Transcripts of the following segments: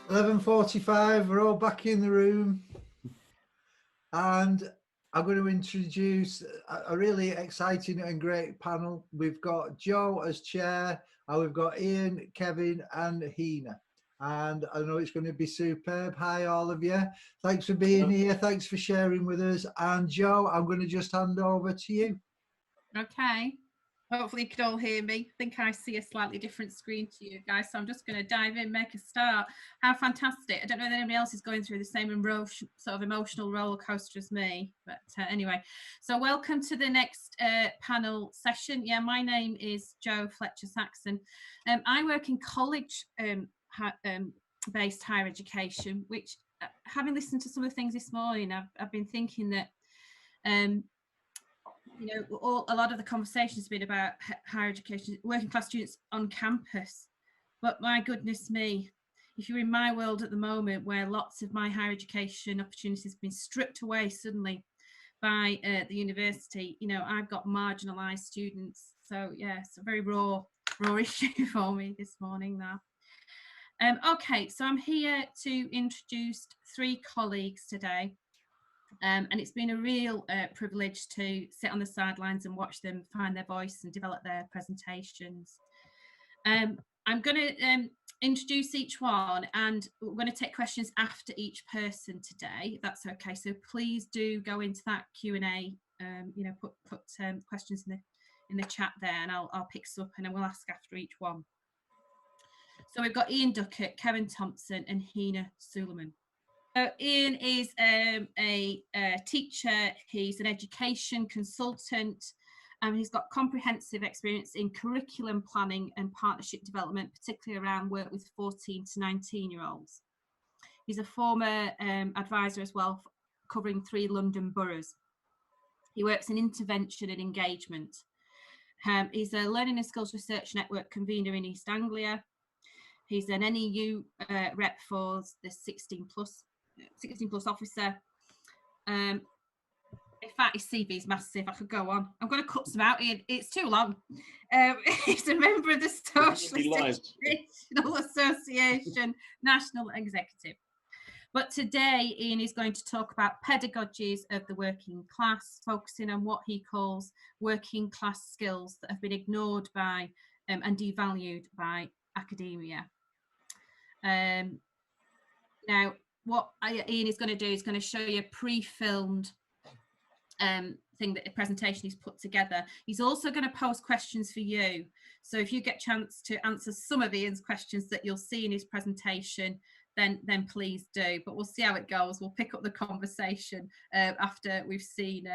11:45, we're all back in the room, and I'm going to introduce a really exciting and great panel. We've got Joe as chair, and we've got Ian, Kevin and Hina, and I know it's going to be superb. Hi all of you, thanks for being here, thanks for sharing with us. And Joe, I'm going to just hand over to you. Okay, hopefully you can all hear me. I think I see a slightly different screen to you guys, so I'm just going to dive in, make a start. How fantastic. I don't know if anybody else is going through the same sort of emotional roller coaster as me, but anyway, so welcome to the next panel session. Yeah, my name is Jo Fletcher-Saxon. I work in college based higher education, which having listened to some of the things this morning, I've been thinking that you know, a lot of the conversation has been about higher education, working class students on campus. But my goodness me, if you're in my world at the moment, where lots of my higher education opportunities have been stripped away suddenly by the university, you know, I've got marginalised students. So yeah, it's a very raw issue for me this morning now. Okay, so I'm here to introduce three colleagues today. And it's been a real privilege to sit on the sidelines and watch them find their voice and develop their presentations. I'm going to introduce each one, and we're going to take questions after each person today, if that's okay. So please do go into that Q&A, you know, put questions in the chat there, and I'll pick some up and I will ask after each one. So we've got Ian Duckett, Kevan Thompson and Hina Suleman. Ian is a teacher, he's an education consultant, and he's got comprehensive experience in curriculum planning and partnership development, particularly around work with 14 to 19-year-olds. He's a former advisor as well, covering 3 London boroughs. He works in intervention and engagement. He's a Learning and Skills Research Network convener in East Anglia. He's an NEU rep for the 16 plus officer. In fact, his CV is massive. I could go on. I'm going to cut some out. It's too long. He's a member of the Socialist Educational Association National Executive. But today, Ian is going to talk about pedagogies of the working class, focusing on what he calls working class skills that have been ignored by and devalued by academia. Now, what Ian is going to do is going to show you a pre-filmed thing, that a presentation he's put together. He's also going to pose questions for you. So if you get a chance to answer some of Ian's questions that you'll see in his presentation, then please do. But we'll see how it goes. We'll pick up the conversation after we've seen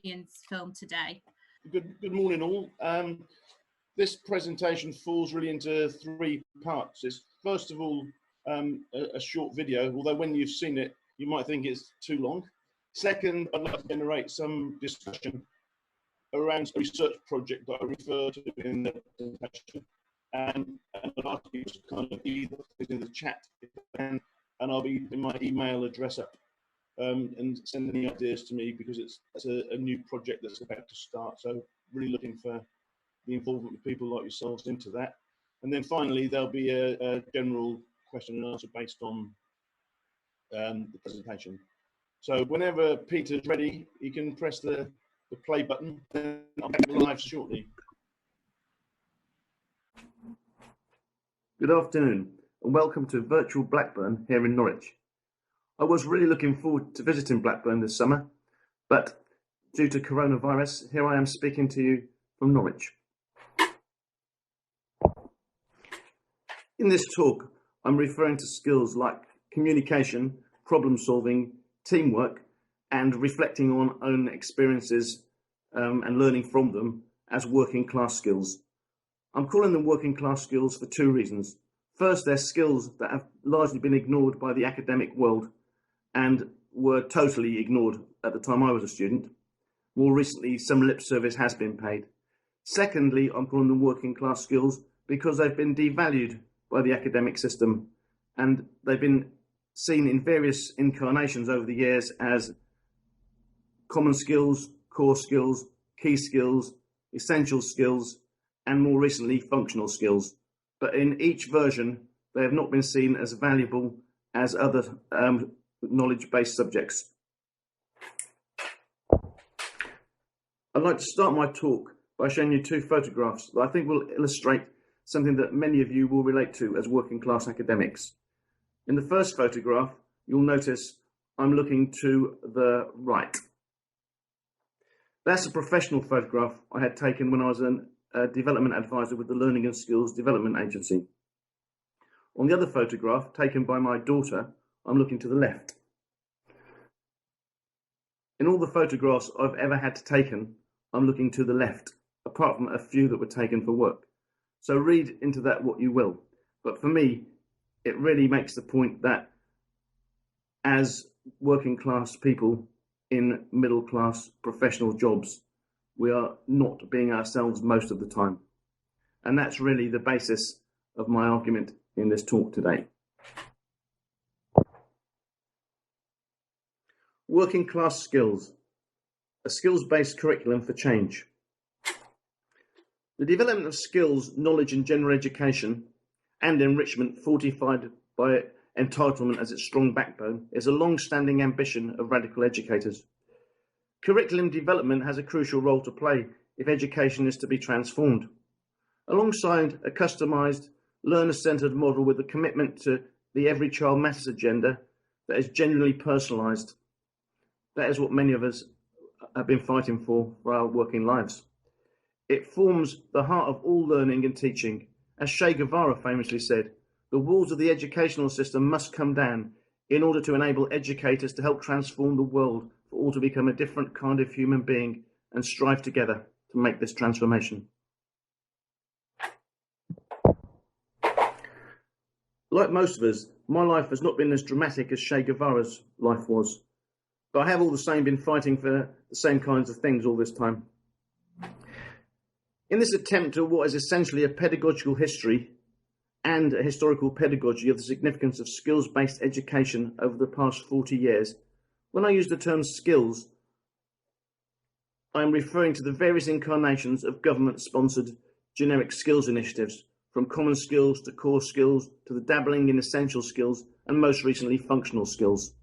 Ian's film today. Good morning, all. This presentation falls really into 3 parts. It's first of all a short video, although when you've seen it, you might think it's too long. Second, I'd like to generate some discussion around a research project that I refer to in the presentation. And I'd ask you to kind of either in the chat, and I'll be in my email address up and send any ideas to me, because it's a new project that's about to start. So really looking for the involvement of people like yourselves into that. And then finally, there'll be a general question and answer based on the presentation. So whenever Peter's ready, you can press the play button, and I'll be live shortly. Good afternoon and welcome to virtual Blackburn here in Norwich. I was really looking forward to visiting Blackburn this summer, but due to coronavirus, here I am speaking to you from Norwich. In this talk, I'm referring to skills like communication, problem solving, teamwork, and reflecting on own experiences and learning from them as working class skills. I'm calling them working class skills for 2 reasons. First, they're skills that have largely been ignored by the academic world and were totally ignored at the time I was a student. More recently, some lip service has been paid. Secondly, I'm calling them working class skills because they've been devalued by the academic system, and they've been seen in various incarnations over the years as common skills, core skills, key skills, essential skills, and more recently functional skills. But in each version, they have not been seen as valuable as other knowledge-based subjects. I'd like to start my talk by showing you two photographs that I think will illustrate something that many of you will relate to as working class academics. In the first photograph, you'll notice I'm looking to the right. That's a professional photograph I had taken when I was a development advisor with the Learning and Skills Development Agency. On the other photograph, taken by my daughter, I'm looking to the left. In all the photographs I've ever had taken, I'm looking to the left, apart from a few that were taken for work. So read into that what you will. But for me, it really makes the point that as working class people in middle class professional jobs, we are not being ourselves most of the time. And that's really the basis of my argument in this talk today. Working class skills, a skills-based curriculum for change. The development of skills, knowledge and general education and enrichment fortified by entitlement as its strong backbone is a long-standing ambition of radical educators. Curriculum development has a crucial role to play if education is to be transformed. Alongside a customised, learner-centred model with a commitment to the Every Child Matters agenda that is genuinely personalised. That is what many of us have been fighting for our working lives. It forms the heart of all learning and teaching. As Che Guevara famously said, the walls of the educational system must come down in order to enable educators to help transform the world for all to become a different kind of human being and strive together to make this transformation. Like most of us, my life has not been as dramatic as Che Guevara's life was, but I have all the same been fighting for the same kinds of things all this time. In this attempt to what is essentially a pedagogical history and a historical pedagogy of the significance of skills-based education over the past 40 years, when I use the term skills, I am referring to the various incarnations of government-sponsored generic skills initiatives, from common skills to core skills to the dabbling in essential skills and most recently functional skills.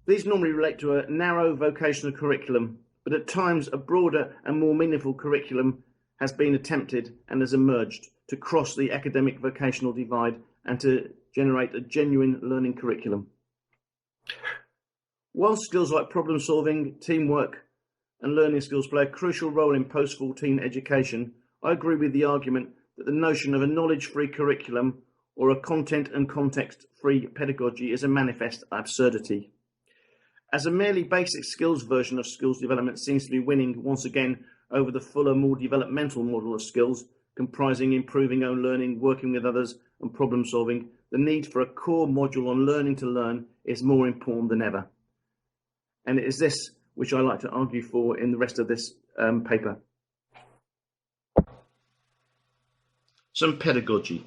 These normally relate to a narrow vocational curriculum, but at times a broader and more meaningful curriculum has been attempted and has emerged to cross the academic vocational divide and to generate a genuine learning curriculum. While skills like problem solving, teamwork and learning skills play a crucial role in post-14 education, I agree with the argument that the notion of a knowledge-free curriculum or a content and context-free pedagogy is a manifest absurdity. As a merely basic skills version of skills development seems to be winning once again over the fuller, more developmental model of skills, comprising improving own learning, working with others and problem solving, the need for a core module on learning to learn is more important than ever. And it is this which I like to argue for in the rest of this paper. Some pedagogy.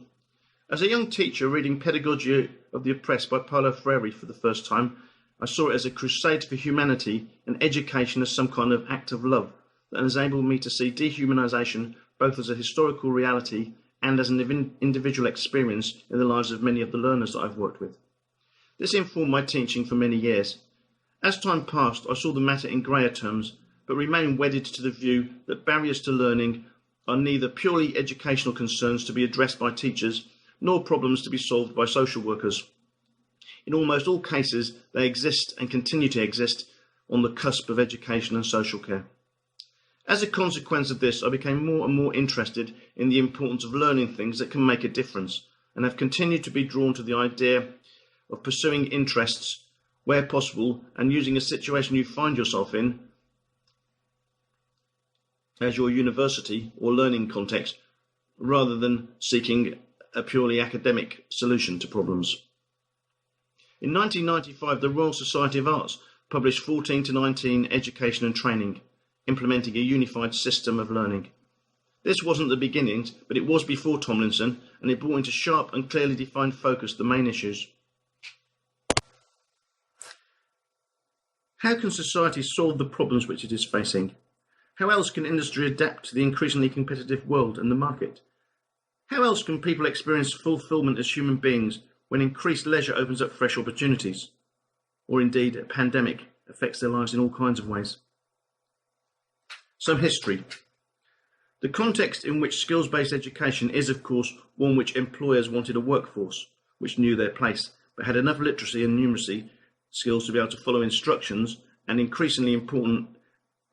As a young teacher reading Pedagogy of the Oppressed by Paulo Freire for the first time, I saw it as a crusade for humanity and education as some kind of act of love that has enabled me to see dehumanisation both as a historical reality and as an individual experience in the lives of many of the learners that I've worked with. This informed my teaching for many years. As time passed, I saw the matter in greyer terms, but remained wedded to the view that barriers to learning are neither purely educational concerns to be addressed by teachers, nor problems to be solved by social workers. In almost all cases, they exist and continue to exist on the cusp of education and social care. As a consequence of this, I became more and more interested in the importance of learning things that can make a difference, and have continued to be drawn to the idea of pursuing interests where possible and using a situation you find yourself in as your university or learning context, rather than seeking a purely academic solution to problems. In 1995, the Royal Society of Arts published 14 to 19 Education and Training, implementing a unified system of learning. This wasn't the beginnings, but it was before Tomlinson, and it brought into sharp and clearly defined focus the main issues. How can society solve the problems which it is facing? How else can industry adapt to the increasingly competitive world and the market? How else can people experience fulfilment as human beings when increased leisure opens up fresh opportunities? Or indeed, a pandemic affects their lives in all kinds of ways. Some history. The context in which skills-based education is, of course, one which employers wanted a workforce which knew their place, but had enough literacy and numeracy skills to be able to follow instructions, and increasingly important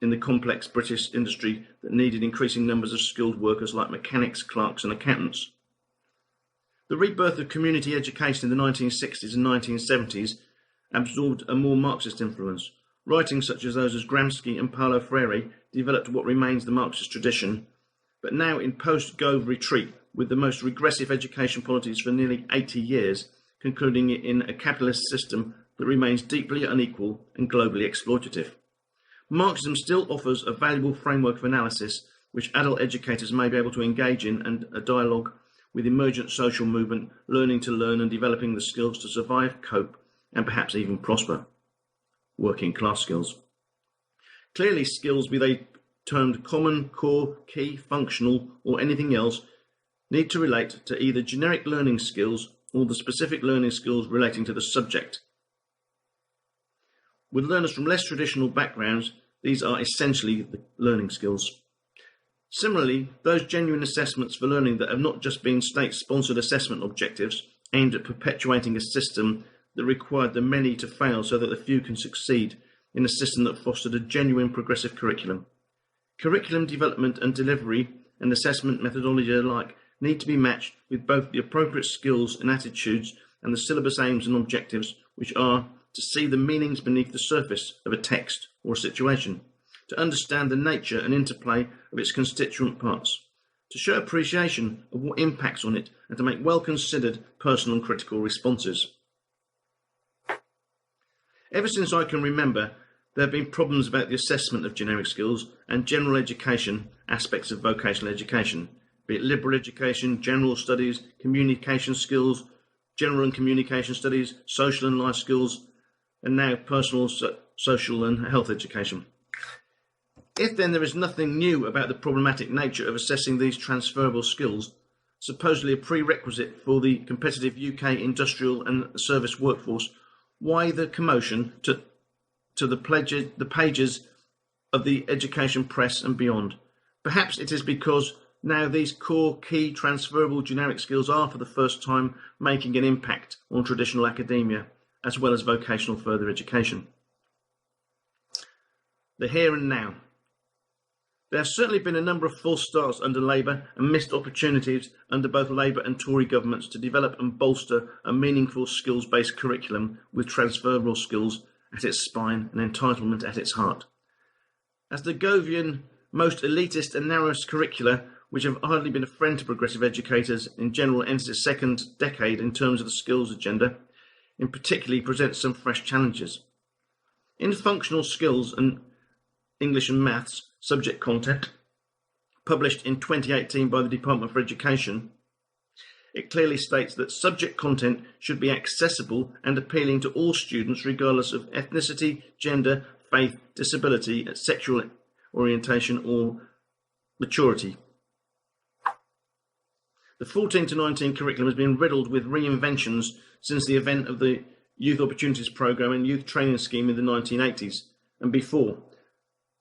in the complex British industry that needed increasing numbers of skilled workers like mechanics, clerks and accountants. The rebirth of community education in the 1960s and 1970s absorbed a more Marxist influence. Writings such as those of Gramsci and Paulo Freire developed what remains the Marxist tradition, but now in post-Gove retreat with the most regressive education policies for nearly 80 years, concluding it in a capitalist system that remains deeply unequal and globally exploitative. Marxism still offers a valuable framework of analysis which adult educators may be able to engage in, and a dialogue with emergent social movement, learning to learn and developing the skills to survive, cope, and perhaps even prosper. Working class skills. Clearly, skills, be they termed common, core, key, functional, or anything else, need to relate to either generic learning skills or the specific learning skills relating to the subject. With learners from less traditional backgrounds, these are essentially the learning skills. Similarly, those genuine assessments for learning that have not just been state-sponsored assessment objectives aimed at perpetuating a system that required the many to fail so that the few can succeed in a system that fostered a genuine progressive curriculum. Curriculum development and delivery and assessment methodology alike need to be matched with both the appropriate skills and attitudes and the syllabus aims and objectives, which are to see the meanings beneath the surface of a text or a situation, to understand the nature and interplay of its constituent parts, to show appreciation of what impacts on it, and to make well-considered personal and critical responses. Ever since I can remember, there have been problems about the assessment of generic skills and general education aspects of vocational education, be it liberal education, general studies, communication skills, general and communication studies, social and life skills, and now personal, social and health education. If then there is nothing new about the problematic nature of assessing these transferable skills, supposedly a prerequisite for the competitive UK industrial and service workforce, why the commotion to the pages of the education press and beyond? Perhaps it is because now these core, key, transferable generic skills are for the first time making an impact on traditional academia, as well as vocational further education. The here and now. There have certainly been a number of false starts under Labour and missed opportunities under both Labour and Tory governments to develop and bolster a meaningful skills-based curriculum with transferable skills at its spine and entitlement at its heart. As the Govian most elitist and narrowest curricula, which have hardly been a friend to progressive educators in general, enters its second decade in terms of the skills agenda, in particular presents some fresh challenges. In functional skills and English and maths subject content, published in 2018 by the Department for Education, it clearly states that subject content should be accessible and appealing to all students regardless of ethnicity, gender, faith, disability, sexual orientation or maturity. The 14 to 19 curriculum has been riddled with reinventions since the event of the Youth Opportunities Programme and Youth Training Scheme in the 1980s and before.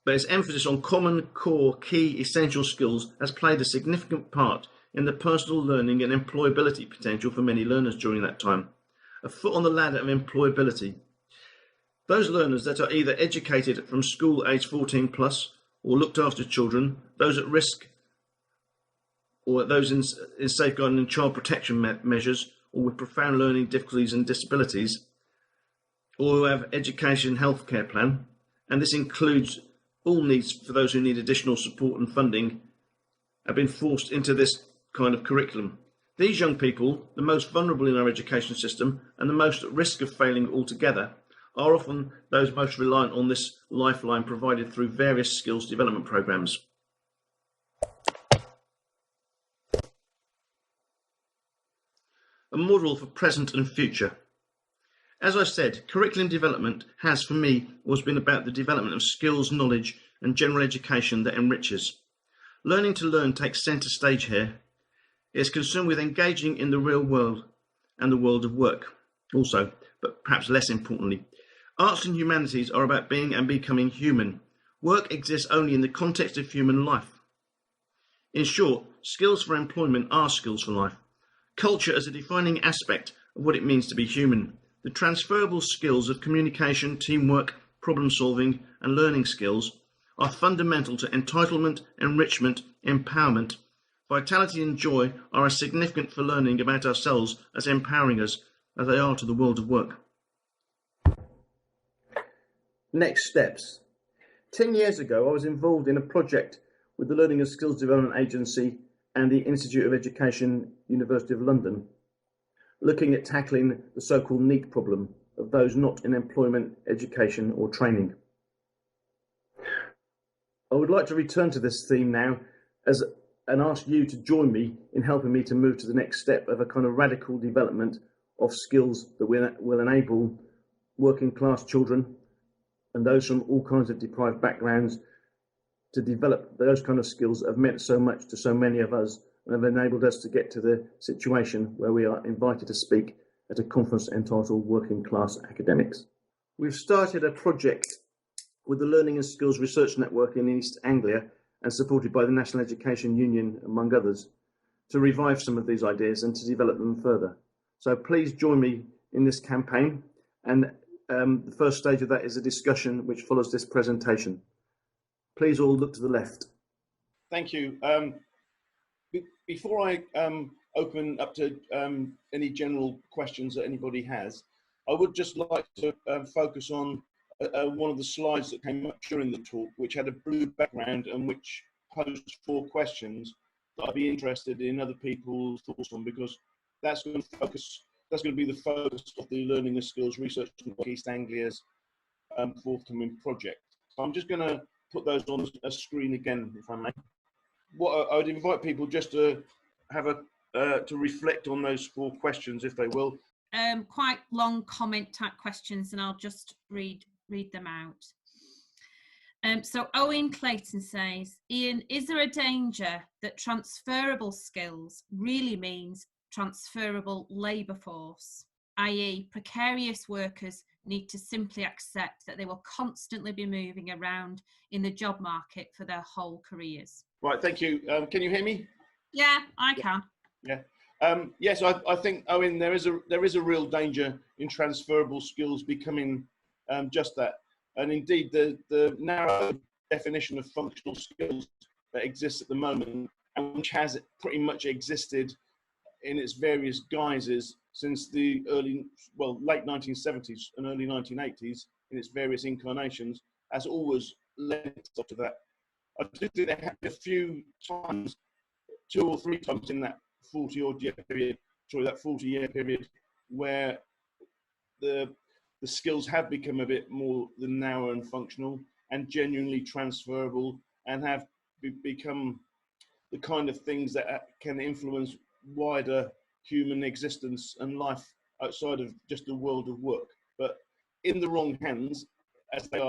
But its emphasis on common, core, key, essential skills has played a significant part in the personal learning and employability potential for many learners during that time. A foot on the ladder of employability. Those learners that are either educated from school age 14 plus or looked after children, those at risk or those in safeguarding and child protection measures or with profound learning difficulties and disabilities, or who have education healthcare plan, and this includes all needs for those who need additional support and funding, have been forced into this kind of curriculum. These young people, the most vulnerable in our education system and the most at risk of failing altogether, are often those most reliant on this lifeline provided through various skills development programs. A model for present and future. As I said, curriculum development has, for me, always been about the development of skills, knowledge, and general education that enriches. Learning to learn takes centre stage here. It is concerned with engaging in the real world and the world of work also, but perhaps less importantly. Arts and humanities are about being and becoming human. Work exists only in the context of human life. In short, skills for employment are skills for life. Culture as a defining aspect of what it means to be human. The transferable skills of communication, teamwork, problem solving and learning skills are fundamental to entitlement, enrichment, empowerment. Vitality and joy are as significant for learning about ourselves as empowering us as they are to the world of work. Next steps. 10 years ago, I was involved in a project with the Learning and Skills Development Agency and the Institute of Education, University of London, looking at tackling the so-called NEET problem of those not in employment, education or training. I would like to return to this theme now and ask you to join me in helping me to move to the next step of a kind of radical development of skills that will enable working class children and those from all kinds of deprived backgrounds to develop those kind of skills that have meant so much to so many of us and have enabled us to get to the situation where we are invited to speak at a conference entitled Working Class Academics. We've started a project with the Learning and Skills Research Network in East Anglia and supported by the National Education Union, among others, to revive some of these ideas and to develop them further. So please join me in this campaign, and the first stage of that is a discussion which follows this presentation. Please all look to the left. Thank you. Before I open up to any general questions that anybody has, I would just like to focus on one of the slides that came up during the talk, which had a blue background and which posed 4 questions that I'd be interested in other people's thoughts on, because that's going to be the focus of the Learning and Skills Research Network East Anglia's forthcoming project. So I'm just going to put those on a screen again, if I may. What I would invite people just to have to reflect on those 4 questions, if they will. Quite long comment type questions, and I'll just read them out. So Owen Clayton says, Ian, is there a danger that transferable skills really means transferable labour force, i.e. precarious workers need to simply accept that they will constantly be moving around in the job market for their whole careers? Right, thank you. Can you hear me? Yeah, I can. Yeah. Yes, I think, Owen, there is a real danger in transferable skills becoming just that. And indeed, the narrow definition of functional skills that exists at the moment, and which has pretty much existed in its various guises since the late 1970s and early 1980s, in its various incarnations, has always led up to that. I do think there have been a few times, 2 or 3 times in that 40-year period, where the skills have become a bit more than narrow and functional and genuinely transferable, and have become the kind of things that can influence wider human existence and life outside of just the world of work. But in the wrong hands, as they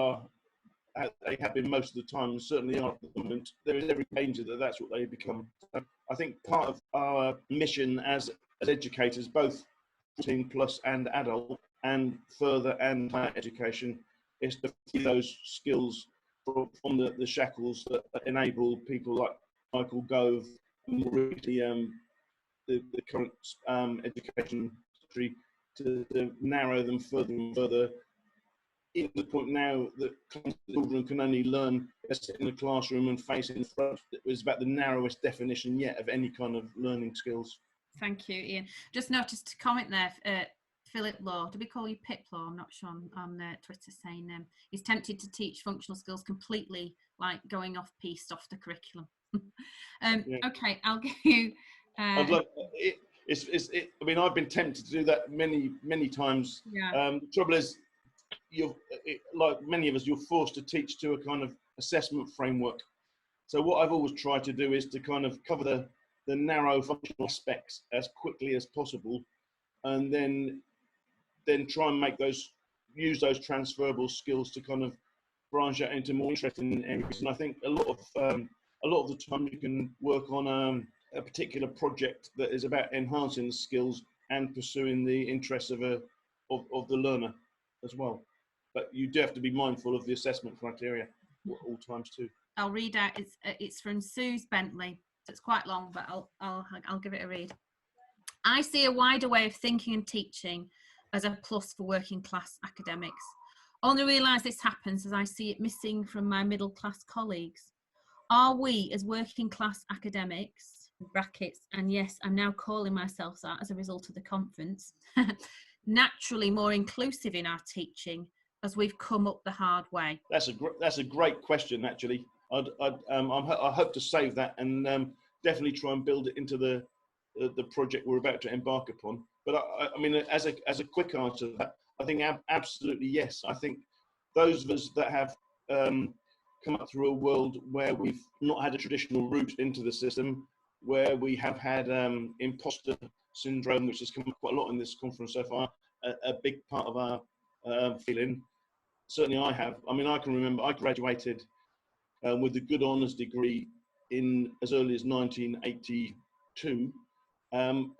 have been most of the time, and certainly are at the moment, there is every danger that that's what they become. So I think part of our mission as educators, both 14 plus and adult, and further and higher education, is to free those skills from the shackles that enable people like Michael Gove, and really the current education secretary, to narrow them further and further, in the point now that children can only learn in the classroom and facing the front. It was about the narrowest definition yet of any kind of learning skills. Thank you, Ian. Just noticed a comment there, Philip Law, do we call you Pip Law? I'm not sure, on Twitter, saying he's tempted to teach functional skills completely, like going off piste off the curriculum. Yeah. Okay, I'll give you. I'd love it. I mean, I've been tempted to do that many times. Yeah. The trouble is, like many of us, you're forced to teach to a kind of assessment framework. So what I've always tried to do is to kind of cover the narrow functional aspects as quickly as possible, and then try and use those transferable skills to kind of branch out into more interesting areas. And I think a lot of the time you can work on a particular project that is about enhancing the skills and pursuing the interests of the learner as well. But you do have to be mindful of the assessment criteria at all times too. I'll read out. It's from Suze Bentley. It's quite long, but I'll give it a read. I see a wider way of thinking and teaching as a plus for working class academics. Only realise this happens as I see it missing from my middle class colleagues. Are we, as working class academics, brackets, and yes, I'm now calling myself that as a result of the conference, naturally more inclusive in our teaching as we've come up the hard way? That's a great question, actually. I hope to save that and definitely try and build it into the project we're about to embark upon. But I mean, as a quick answer to that, I think absolutely yes. I think those of us that have come up through a world where we've not had a traditional route into the system, where we have had imposter syndrome, which has come up quite a lot in this conference so far, a big part of our feeling. Certainly I have. I mean, I can remember I graduated with a good honours degree in as early as 1982, and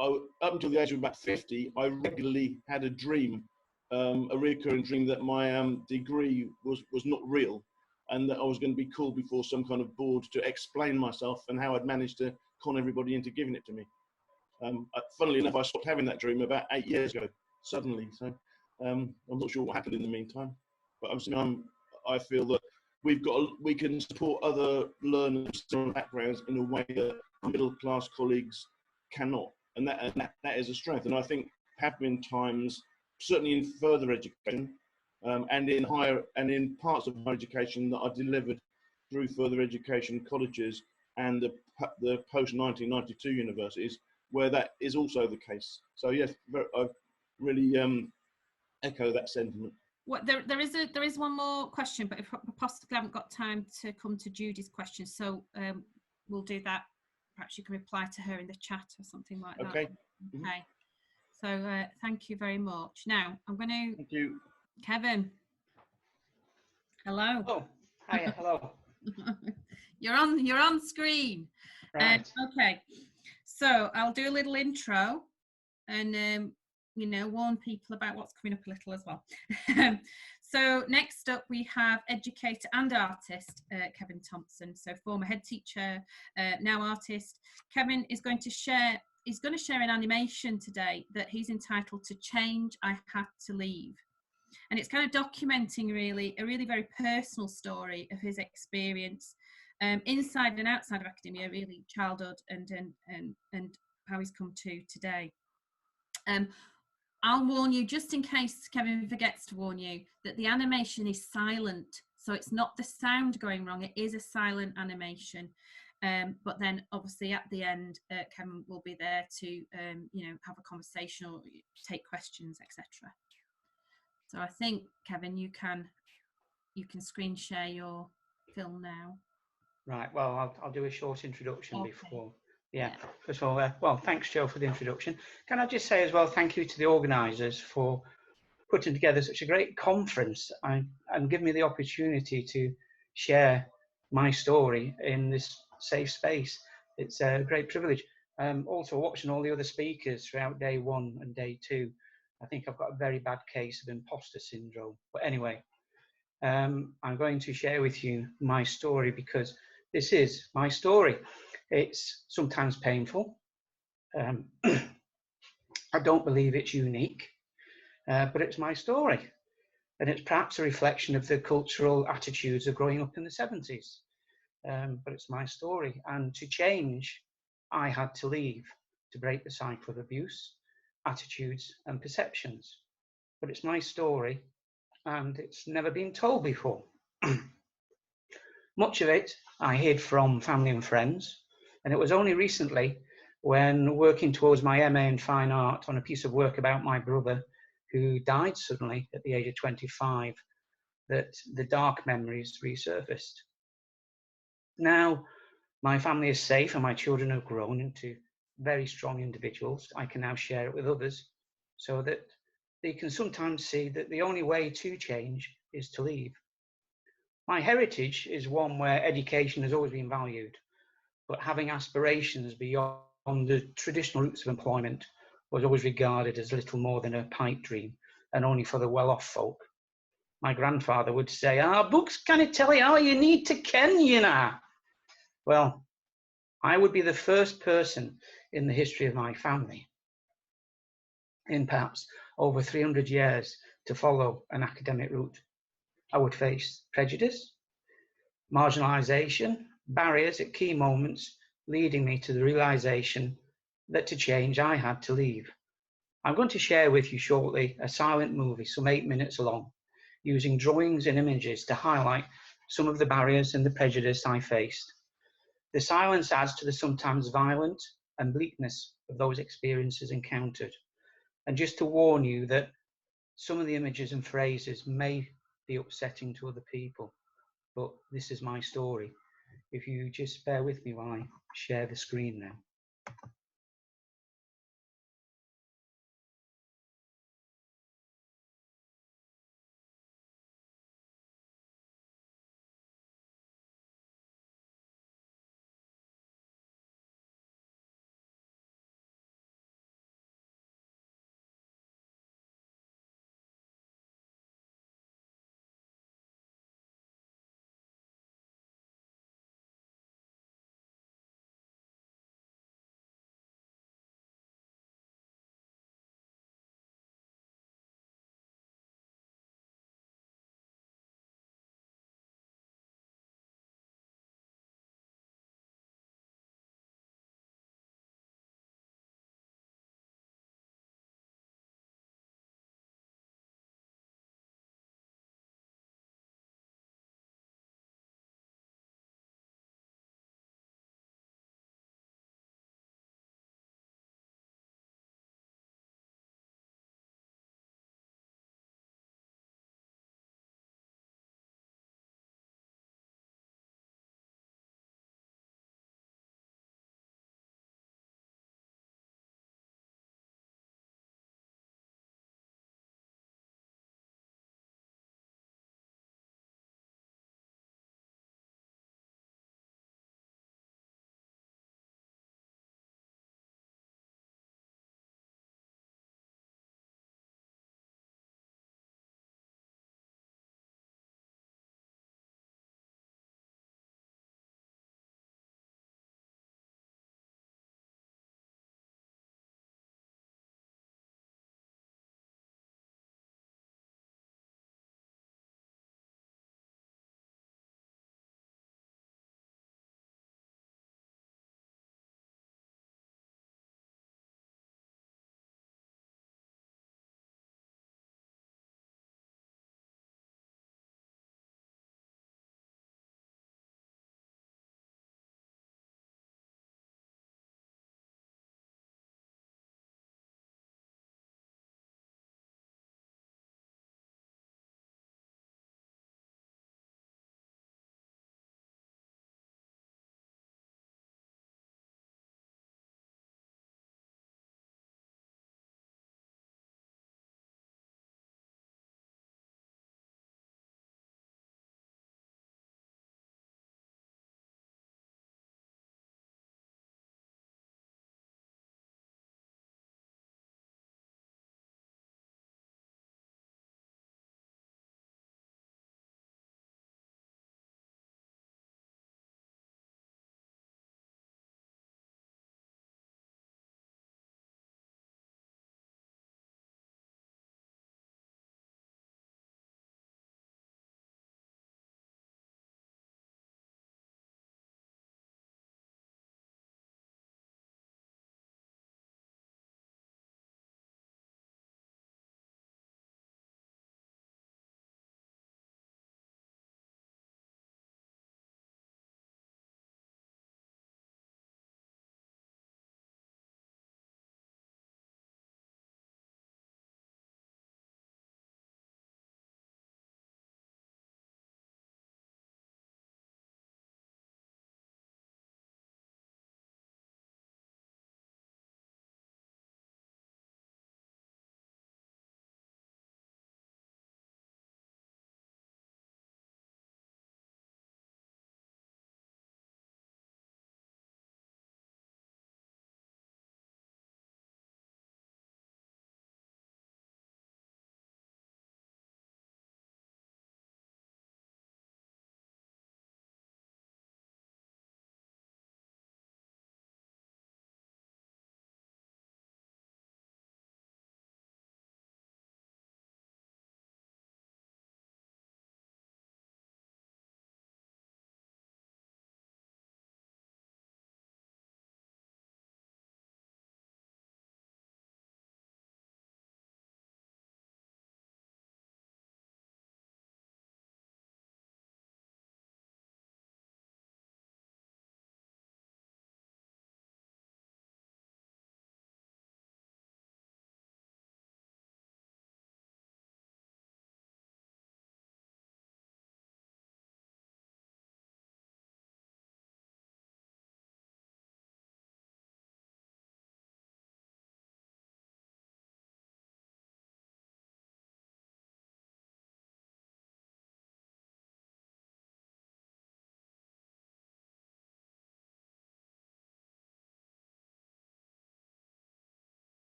up until the age of about 50, I regularly had a dream, a recurring dream, that my degree was not real, and that I was going to be called before some kind of board to explain myself and how I'd managed to con everybody into giving it to me. Funnily enough, I stopped having that dream about 8 years ago, suddenly. So I'm not sure what happened in the meantime, but I feel that we can support other learners from backgrounds in a way that middle class colleagues cannot, and that is a strength. And I think have been times, certainly in further education, and in parts of higher education that are delivered through further education colleges and the post 1992 universities, where that is also the case. So yes, I really echo that sentiment. What there is one more question, but if possibly haven't got time to come to Judy's question, so we'll do that. Perhaps you can reply to her in the chat or something like that. Okay. Okay. So thank you very much. Now I'm going to. Thank you. Kevin. Hello. Oh, hiya, hello. You're on screen. Right. Okay. So I'll do a little intro and warn people about what's coming up a little as well. So next up we have educator and artist Kevan Thompson. So former head teacher, now artist. Kevin is going to share. He's going to share an animation today that he's entitled "To Change I Had to Leave," and it's kind of documenting a really very personal story of his experience inside and outside of academia, really childhood and how he's come to today. I'll warn you, just in case Kevin forgets to warn you, that the animation is silent. So it's not the sound going wrong, it is a silent animation. But then obviously at the end, Kevin will be there to, have a conversation or take questions, etc. So I think, Kevin, you can screen share your film now. Right, well, I'll do a short introduction before. Yeah. First of all, well, thanks, Joe, for the introduction. Can I just say as well, thank you to the organisers for putting together such a great conference and giving me the opportunity to share my story in this safe space. It's a great privilege. Also, watching all the other speakers throughout day 1 and day 2, I think I've got a very bad case of imposter syndrome. But anyway, I'm going to share with you my story because this is my story. It's sometimes painful. I don't believe it's unique, but it's my story. And it's perhaps a reflection of the cultural attitudes of growing up in the 70s. But it's my story. And to change, I had to leave, to break the cycle of abuse, attitudes and perceptions. But it's my story, and it's never been told before. Much of it I hid from family and friends. And it was only recently, when working towards my MA in Fine Art on a piece of work about my brother who died suddenly at the age of 25, that the dark memories resurfaced. Now, my family is safe and my children have grown into very strong individuals. I can now share it with others so that they can sometimes see that the only way to change is to leave. My heritage is one where education has always been valued. but having aspirations beyond the traditional routes of employment was always regarded as little more than a pipe dream and only for the well-off folk. My grandfather would say, books can't tell you all you need to ken, you know. Well, I would be the first person in the history of my family, in perhaps over 300 years, to follow an academic route. I would face prejudice, marginalisation, barriers at key moments, leading me to the realisation that to change I had to leave. I'm going to share with you shortly a silent movie, some 8 minutes long, using drawings and images to highlight some of the barriers and the prejudice I faced. The silence adds to the sometimes violent and bleakness of those experiences encountered. And just to warn you that some of the images and phrases may be upsetting to other people, but this is my story. If you just bear with me while I share the screen now.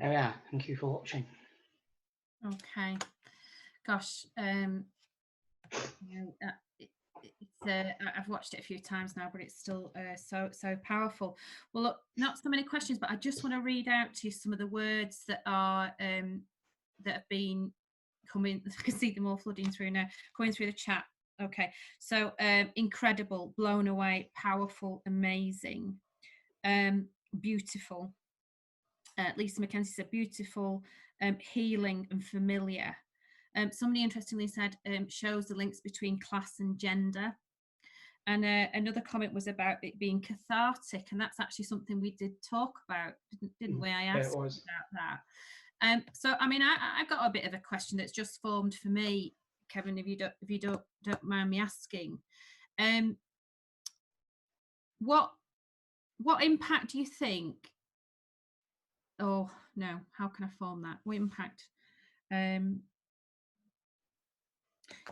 Yeah, thank you for watching. Okay. Gosh, you know, I've watched it a few times now, but it's still so powerful. Well, look, not so many questions, but I just want to read out to you some of the words that are that have been coming. I can see them all flooding through now, going through the chat. Okay, so incredible, blown away, powerful, amazing, beautiful. Lisa Mackenzie said beautiful, healing and familiar. Somebody interestingly said shows the links between class and gender. And another comment was about it being cathartic, and that's actually something we did talk about, didn't we? I asked about that. So I mean, I've got a bit of a question that's just formed for me, Kevin, if you don't mind me asking. What impact do you think? Oh no, how can I form that? What impact?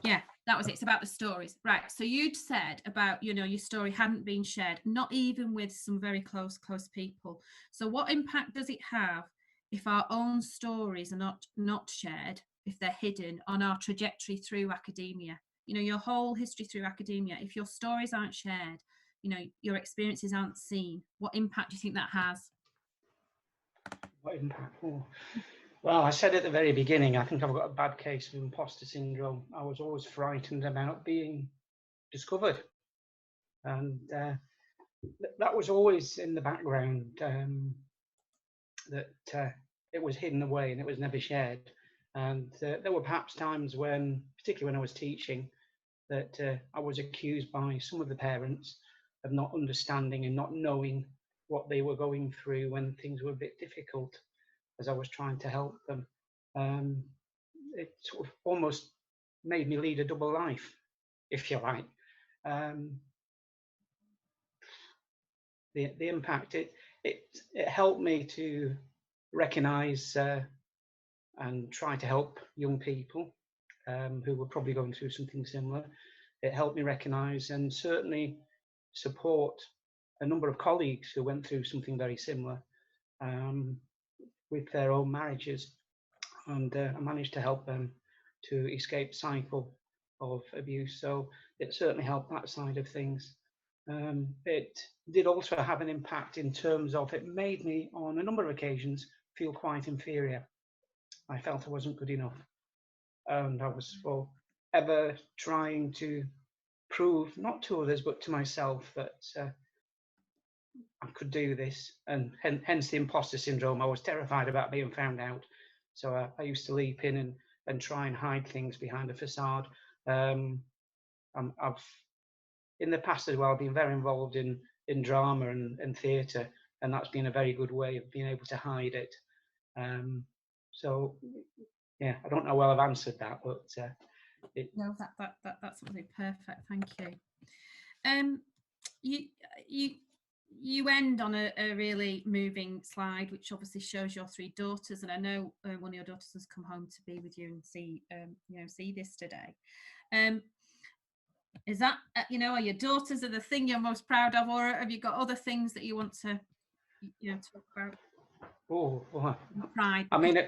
Yeah, that was it. It's about the stories, right? So you'd said about, you know, your story hadn't been shared, not even with some very close people. So what impact does it have if our own stories are not shared, if they're hidden on our trajectory through academia? You know, your whole history through academia, if your stories aren't shared, you know, your experiences aren't seen, what impact do you think that has? What impact? Oh. Well, I said at the very beginning, I think I've got a bad case of imposter syndrome. I was always frightened about being discovered. And that was always in the background, that it was hidden away and it was never shared. And there were perhaps times when, particularly when I was teaching, that I was accused by some of the parents of not understanding and not knowing what they were going through when things were a bit difficult, as I was trying to help them. It sort of almost made me lead a double life, if you like. The impact, it helped me to recognise and try to help young people who were probably going through something similar. It helped me recognise and certainly support a number of colleagues who went through something very similar with their own marriages, and I managed to help them to escape cycle of abuse. So it certainly helped that side of things. It did also have an impact in terms of it made me, on a number of occasions, feel quite inferior. I felt I wasn't good enough, and I was forever trying to prove, not to others, but to myself, that I could do this, and hence the imposter syndrome. I was terrified about being found out, so I used to leap in and try and hide things behind a facade. I've in the past as well been very involved in drama and theatre, and that's been a very good way of being able to hide it. So yeah, I don't know well I've answered that, but no, that's absolutely perfect. Thank you. You end on a really moving slide, which obviously shows your three daughters, and I know one of your daughters has come home to be with you and see this today. Is that are your daughters are the thing you're most proud of, or have you got other things that you want to talk about? Pride. I mean,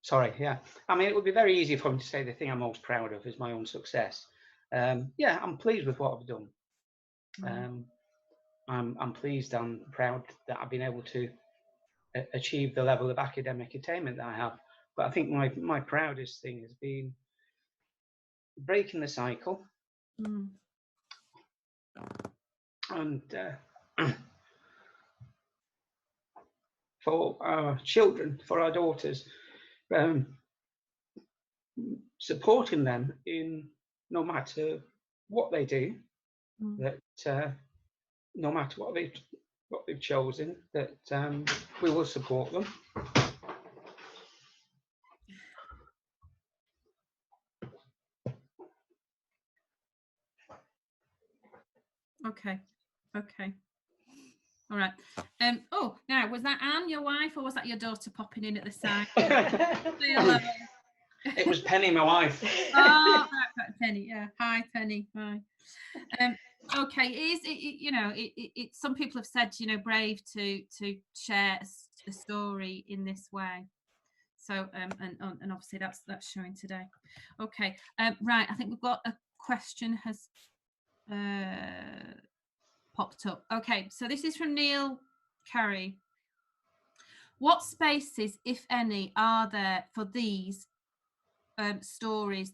sorry, yeah. I mean, it would be very easy for me to say the thing I'm most proud of is my own success. Yeah, I'm pleased with what I've done. I'm pleased, I'm proud that I've been able to achieve the level of academic attainment that I have. But I think my proudest thing has been breaking the cycle. And for our children, for our daughters, supporting them in no matter what they do, that no matter what they've chosen, that we will support them. Okay. All right. Oh, now, was that Anne, your wife, or was that your daughter popping in at the side? It was Penny, my wife. Oh, Penny. Yeah. Hi, Penny. Hi. Okay, some people have said, brave to share a story in this way. So, and obviously that's showing today. Okay, right. I think we've got a question has popped up. Okay, so this is from Neil Carey. What spaces, if any, are there for these stories,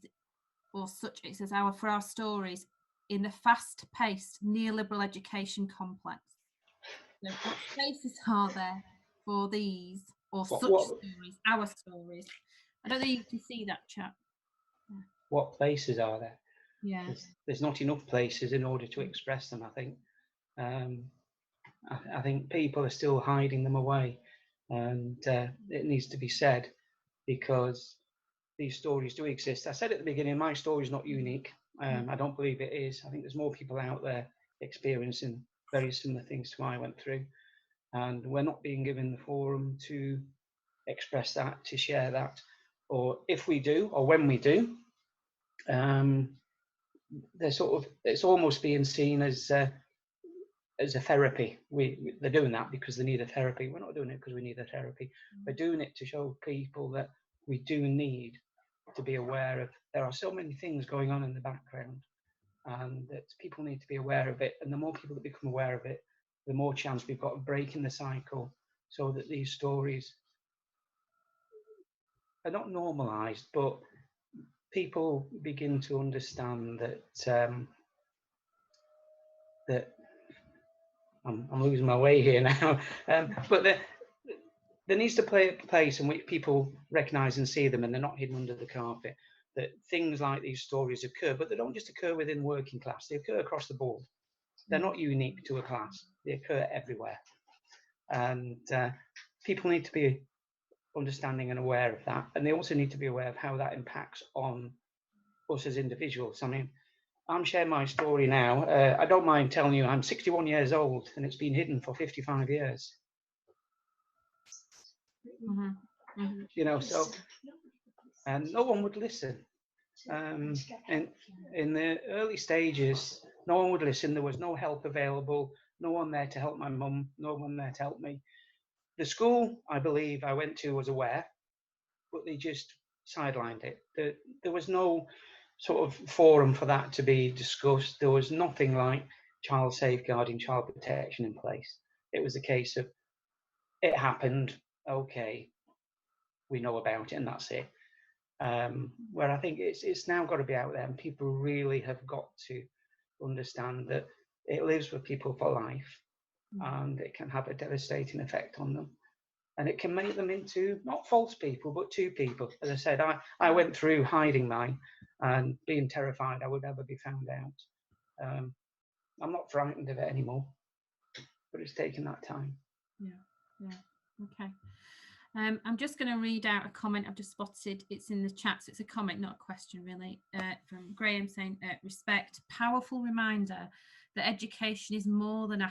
or such? It says for our stories in the fast-paced neoliberal education complex. So what spaces are there for these or such stories, our stories? I don't think you can see that, chat. Yeah. What places are there? Yeah. There's not enough places in order to express them, I think. I think people are still hiding them away, and it needs to be said, because these stories do exist. I said at the beginning, my story is not unique. I don't believe it is. I think there's more people out there experiencing very similar things to what I went through, and we're not being given the forum to express that, to share that, or if we do, or when we do, it's almost being seen as a therapy. They're doing that because they need a therapy. We're not doing it because we need a therapy. We're doing it to show people that we do need to be aware of. There are so many things going on in the background, and that people need to be aware of it. And the more people that become aware of it, the more chance we've got of breaking the cycle, so that these stories are not normalised, but people begin to understand that that I'm losing my way here now. But there needs to be a place in which people recognise and see them, and they're not hidden under the carpet. That things like these stories occur, but they don't just occur within working class. They occur across the board. They're not unique to a class. They occur everywhere, and people need to be understanding and aware of that. And they also need to be aware of how that impacts on us as individuals. I mean, I'm sharing my story now. I don't mind telling you, I'm 61 years old, and it's been hidden for 55 years. So, and no one would listen. And in the early stages, no one would listen. There was no help available, no one there to help my mum, no one there to help me. The school, I believe, I went to was aware, but they just sidelined it. There was no sort of forum for that to be discussed. There was nothing like child safeguarding, child protection in place. It was a case of, it happened, okay, we know about it, and that's it. Where I think it's now got to be out there, and people really have got to understand that it lives with people for life, and it can have a devastating effect on them, and it can make them into not false people but two people. As I said, I went through hiding mine and being terrified I would ever be found out. I'm not frightened of it anymore, but it's taken that time. Yeah. Okay. I'm just going to read out a comment I've just spotted. It's in the chat, so it's a comment, not a question really, from Graham saying, respect, powerful reminder that education is more than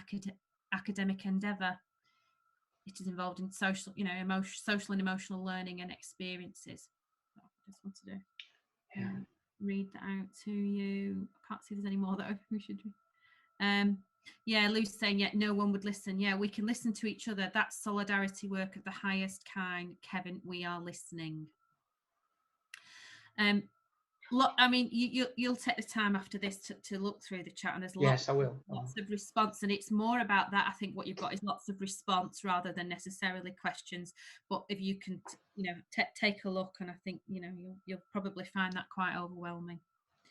academic endeavour. It is involved in social, social and emotional learning and experiences. So I just wanted to read that out to you. I can't see there's any more that we should do. Lou's saying, no one would listen. Yeah, we can listen to each other. That's solidarity work of the highest kind. Kevin, we are listening. Look, I mean, you'll take the time after this to look through the chat, and there's lots of response, and it's more about that. I think what you've got is lots of response rather than necessarily questions. But if you can, take a look, and I think you'll probably find that quite overwhelming.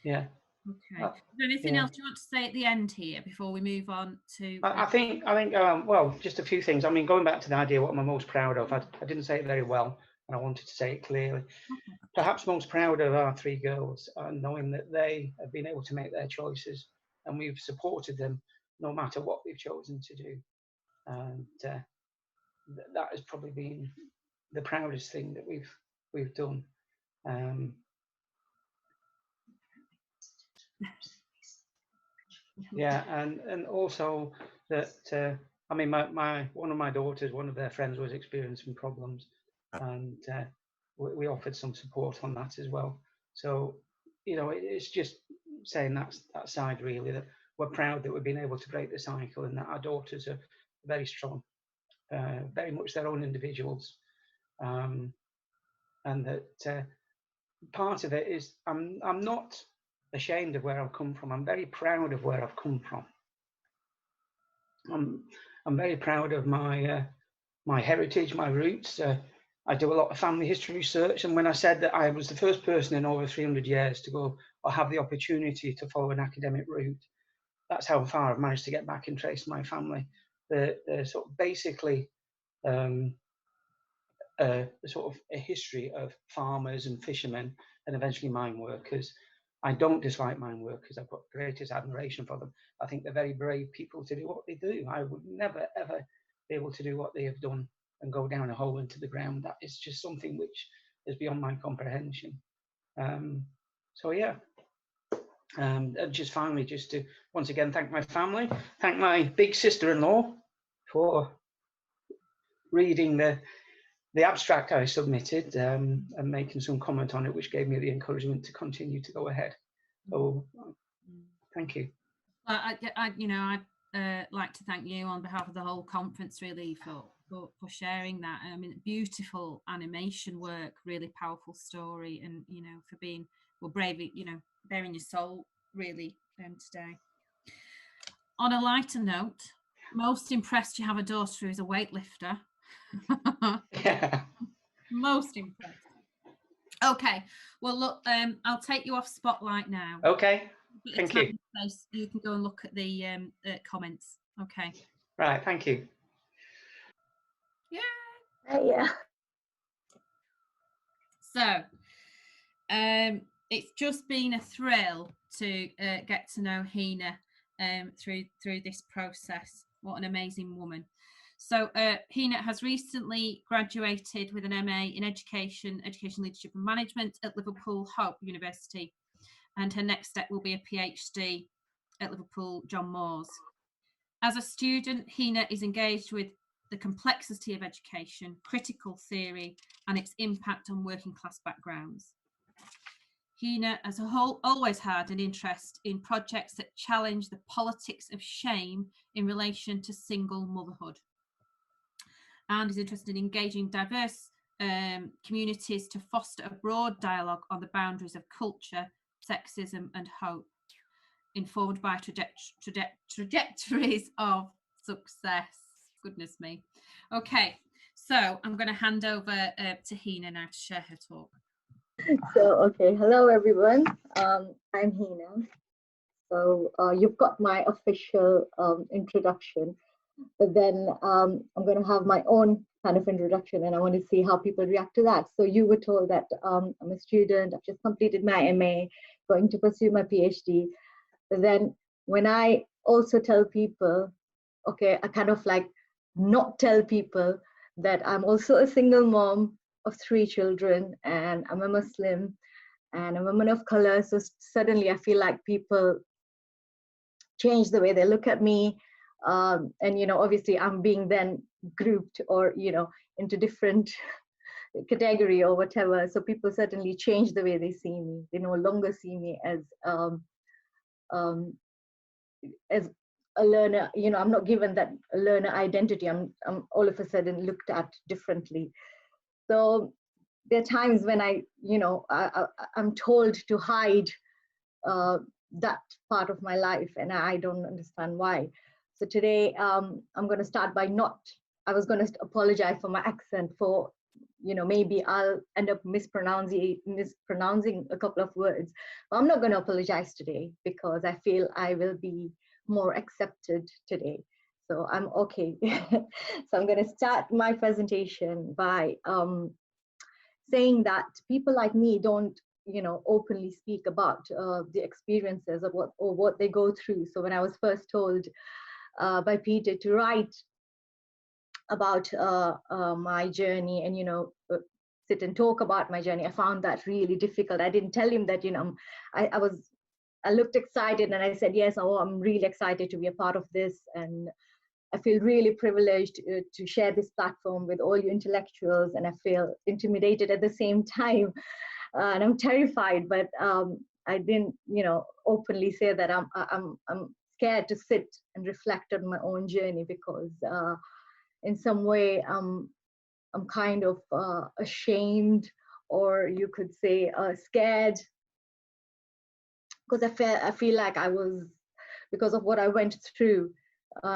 Yeah. Okay. Is there anything else you want to say at the end here before we move on to? I think well, just a few things. I mean, going back to the idea, what am I most proud of? I didn't say it very well, and I wanted to say it clearly. Okay. Perhaps most proud of our three girls, knowing that they have been able to make their choices, and we've supported them no matter what they've chosen to do. And that has probably been the proudest thing that we've done. Yeah, and also that I mean, one of my daughters, one of their friends was experiencing problems, and we offered some support on that as well. So it's just saying that side really, that we're proud that we've been able to break the cycle, and that our daughters are very strong, very much their own individuals, and that part of it is I'm not ashamed of where I've come from. I'm very proud of where I've come from. I'm very proud of my my heritage, my roots. I do a lot of family history research, and when I said that I was the first person in over 300 years to go or have the opportunity to follow an academic route, that's how far I've managed to get back and trace my family. The sort of basically sort of a history of farmers and fishermen and eventually mine workers. I don't dislike mine workers. I've got greatest admiration for them. I think they're very brave people to do what they do. I would never, ever be able to do what they have done and go down a hole into the ground. That is just something which is beyond my comprehension. So yeah, and just finally, just to once again thank my family, thank my big sister-in-law for reading the abstract I submitted and making some comment on it, which gave me the encouragement to continue to go ahead. So thank you. I'd like to thank you on behalf of the whole conference, really, for sharing that. I mean, beautiful animation work, really powerful story, and for being brave, bearing your soul really today. On a lighter note, most impressed you have a daughter who's a weightlifter. Yeah. Most impressed. Okay, well look, I'll take you off spotlight now. Okay, thank you. You can go and look at the comments. Okay. Right, thank you. Yeah. Yeah. So, it's just been a thrill to get to know Hina through this process. What an amazing woman. So Hina has recently graduated with an MA in Education Leadership and Management at Liverpool Hope University, and her next step will be a PhD at Liverpool John Moores. As a student, Hina is engaged with the complexity of education, critical theory, and its impact on working class backgrounds. Hina has always had an interest in projects that challenge the politics of shame in relation to single motherhood, and is interested in engaging diverse communities to foster a broad dialogue on the boundaries of culture, sexism and hope, informed by trajectories of success. Goodness me. Okay, so I'm going to hand over to Hina now to share her talk. So, okay, hello everyone. I'm Hina. So you've got my official introduction, but then I'm going to have my own kind of introduction, and I want to see how people react to that. So you were told that I'm a student, I've just completed my MA, going to pursue my PhD. But then when I also tell people, okay, I kind of like not tell people that I'm also a single mom of 3 children, and I'm a Muslim, and I'm a woman of color. So suddenly I feel like people change the way they look at me. And, obviously I'm being then grouped or, into different category or whatever. So people certainly change the way they see me. They no longer see me as a learner. I'm not given that learner identity. I'm all of a sudden looked at differently. So there are times when I'm told to hide that part of my life, and I don't understand why. So today I'm going to start by I was going to apologize for my accent, for maybe I'll end up mispronouncing a couple of words, but I'm not going to apologize today because I feel I will be more accepted today. So I'm okay. So I'm going to start my presentation by saying that people like me don't openly speak about the experiences of what they go through. So when I was first told by Peter to write about my journey and sit and talk about my journey, I found that really difficult. I didn't tell him that I looked excited and I said, yes, I'm really excited to be a part of this, and I feel really privileged to share this platform with all you intellectuals, and I feel intimidated at the same time, and I'm terrified. But I didn't, openly say that I'm scared to sit and reflect on my own journey, because in some way I'm kind of ashamed, or you could say scared, because I feel like I was, because of what I went through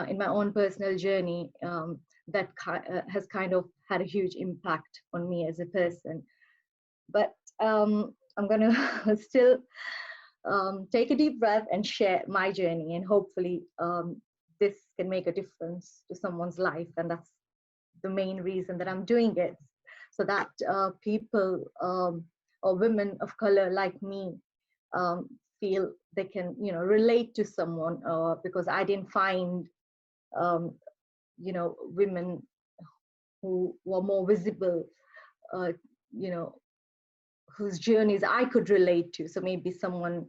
in my own personal journey, that has kind of had a huge impact on me as a person. But I'm gonna still take a deep breath and share my journey, and hopefully this can make a difference to someone's life. And that's the main reason that I'm doing it, so that people or women of color like me feel they can, relate to someone, because I didn't find, women who were more visible, whose journeys I could relate to. So maybe someone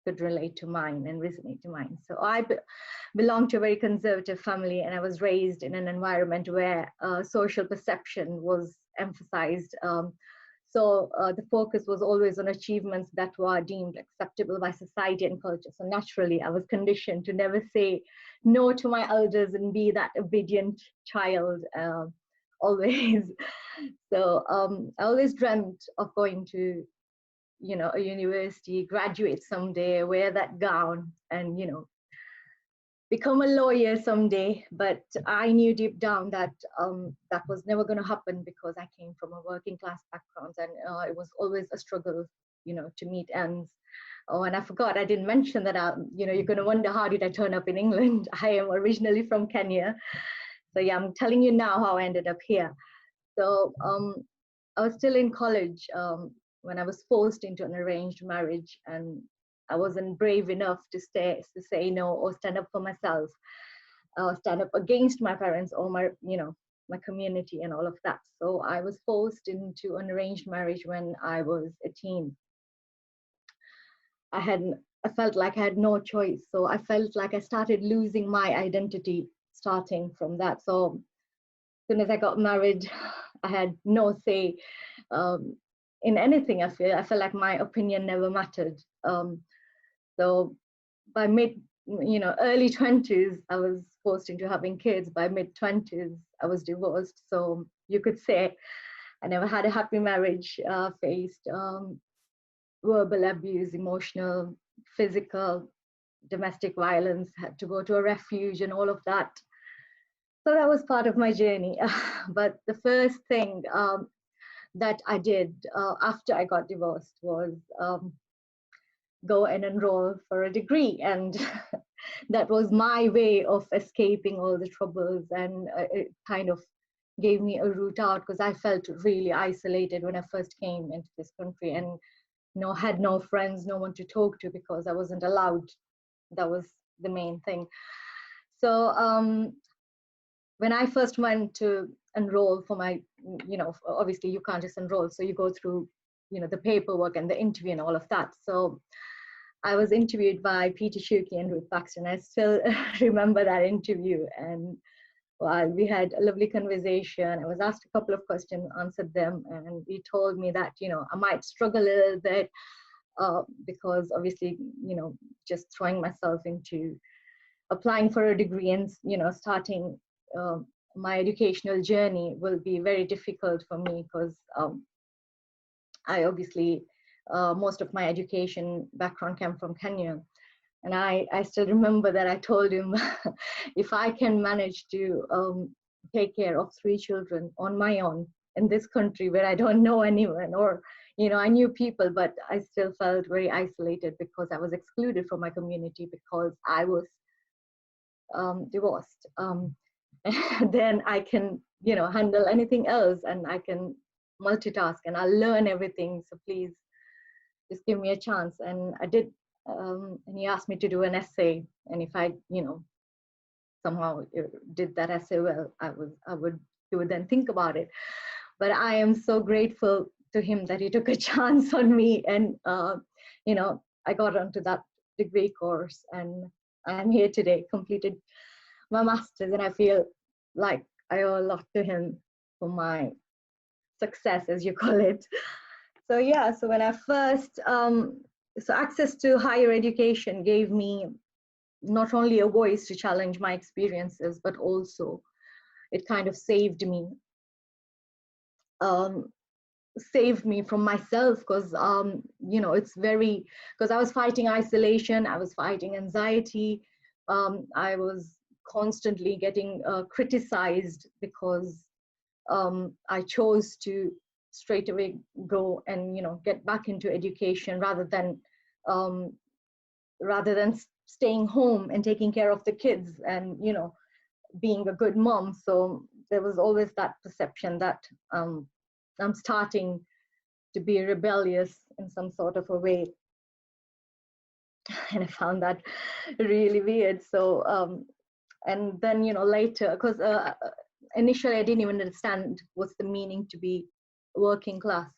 could relate to mine and resonate to mine. So I belong to a very conservative family, and I was raised in an environment where social perception was emphasized. So the focus was always on achievements that were deemed acceptable by society and culture. So naturally, I was conditioned to never say no to my elders and be that obedient child, always. So I always dreamt of going to, a university, graduate someday, wear that gown, and, become a lawyer someday. But I knew deep down that that was never going to happen, because I came from a working class background, and it was always a struggle, to meet ends. Oh, and I forgot, I didn't mention that, you're going to wonder, how did I turn up in England? I am originally from Kenya. So yeah, I'm telling you now how I ended up here. So I was still in college when I was forced into an arranged marriage, and I wasn't brave enough to say no, or stand up for myself, stand up against my parents or my community and all of that. So I was forced into an arranged marriage when I was a teen. I felt like I had no choice. So I felt like I started losing my identity starting from that. So as soon as I got married, I had no say in anything. I felt like my opinion never mattered. So by early 20s, I was forced into having kids. By mid 20s, I was divorced. So you could say I never had a happy marriage, faced verbal abuse, emotional, physical, domestic violence, had to go to a refuge and all of that. So that was part of my journey. But the first thing that I did after I got divorced was go and enroll for a degree. And that was my way of escaping all the troubles. And it kind of gave me a route out, because I felt really isolated when I first came into this country, and had no friends, no one to talk to, because I wasn't allowed. That was the main thing. So when I first went to enroll for my, obviously you can't just enroll, so you go through, the paperwork and the interview and all of that. So I was interviewed by Peter Shuki and Ruth Baxter, and I still remember that interview. And well, we had a lovely conversation. I was asked a couple of questions, answered them, and he told me that, I might struggle a little bit because obviously, just throwing myself into applying for a degree and, starting my educational journey will be very difficult for me, because I obviously, most of my education background came from Kenya. And I still remember that I told him, if I can manage to take care of 3 children on my own in this country where I don't know anyone, or, I knew people, but I still felt very isolated because I was excluded from my community because I was divorced. Then I can, handle anything else, and I can multitask, and I'll learn everything. So please just give me a chance. And I did. And he asked me to do an essay, and if I, somehow did that essay well, he would then think about it. But I am so grateful to him that he took a chance on me, and I got onto that degree course, and I'm here today, completed my master's, and I feel like I owe a lot to him for my success, as you call it. So yeah, so when I first, so access to higher education gave me, not only a voice to challenge my experiences, but also it kind of saved me from myself, because it's very, because I was fighting isolation, I was fighting anxiety, I was constantly getting criticized because I chose to straight away go and get back into education rather than staying home and taking care of the kids and being a good mom. So there was always that perception that I'm starting to be rebellious in some sort of a way, and I found that really weird. So and then later, because initially I didn't even understand what's the meaning to be working class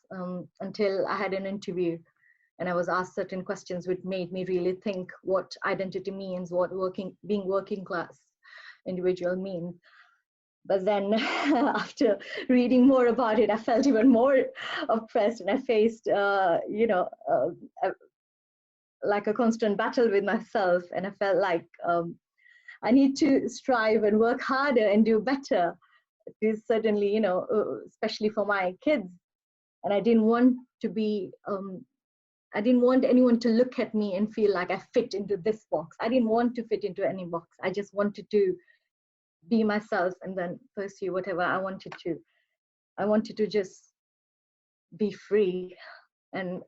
until I had an interview and I was asked certain questions which made me really think what identity means, what being working class individual means. But then after reading more about it, I felt even more oppressed, and I faced like a constant battle with myself, and I felt like I need to strive and work harder and do better, because certainly especially for my kids. And I didn't want to be I didn't want anyone to look at me and feel like I fit into this box. I didn't want to fit into any box. I just wanted to be myself and then pursue whatever I wanted to. I wanted to just be free, and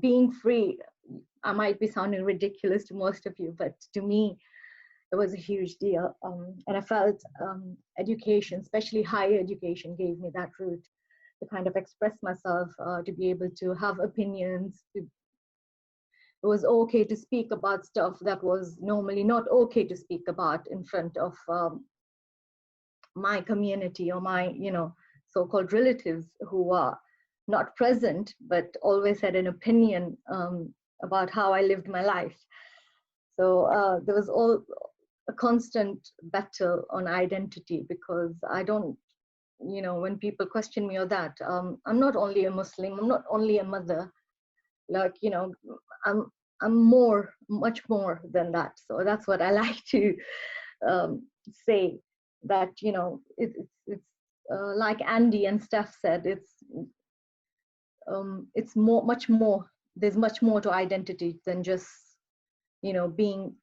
being free, I might be sounding ridiculous to most of you, but to me, it was a huge deal. And I felt education, especially higher education, gave me that route to kind of express myself, to be able to have opinions. It was okay to speak about stuff that was normally not okay to speak about in front of my community or my, so-called relatives who are not present, but always had an opinion about how I lived my life. So there was a constant battle on identity, because I don't, when people question me or that, I'm not only a Muslim, I'm not only a mother, like, I'm more, much more than that. So that's what I like to say, that, it's like Andy and Steph said, it's much more, there's much more to identity than just, being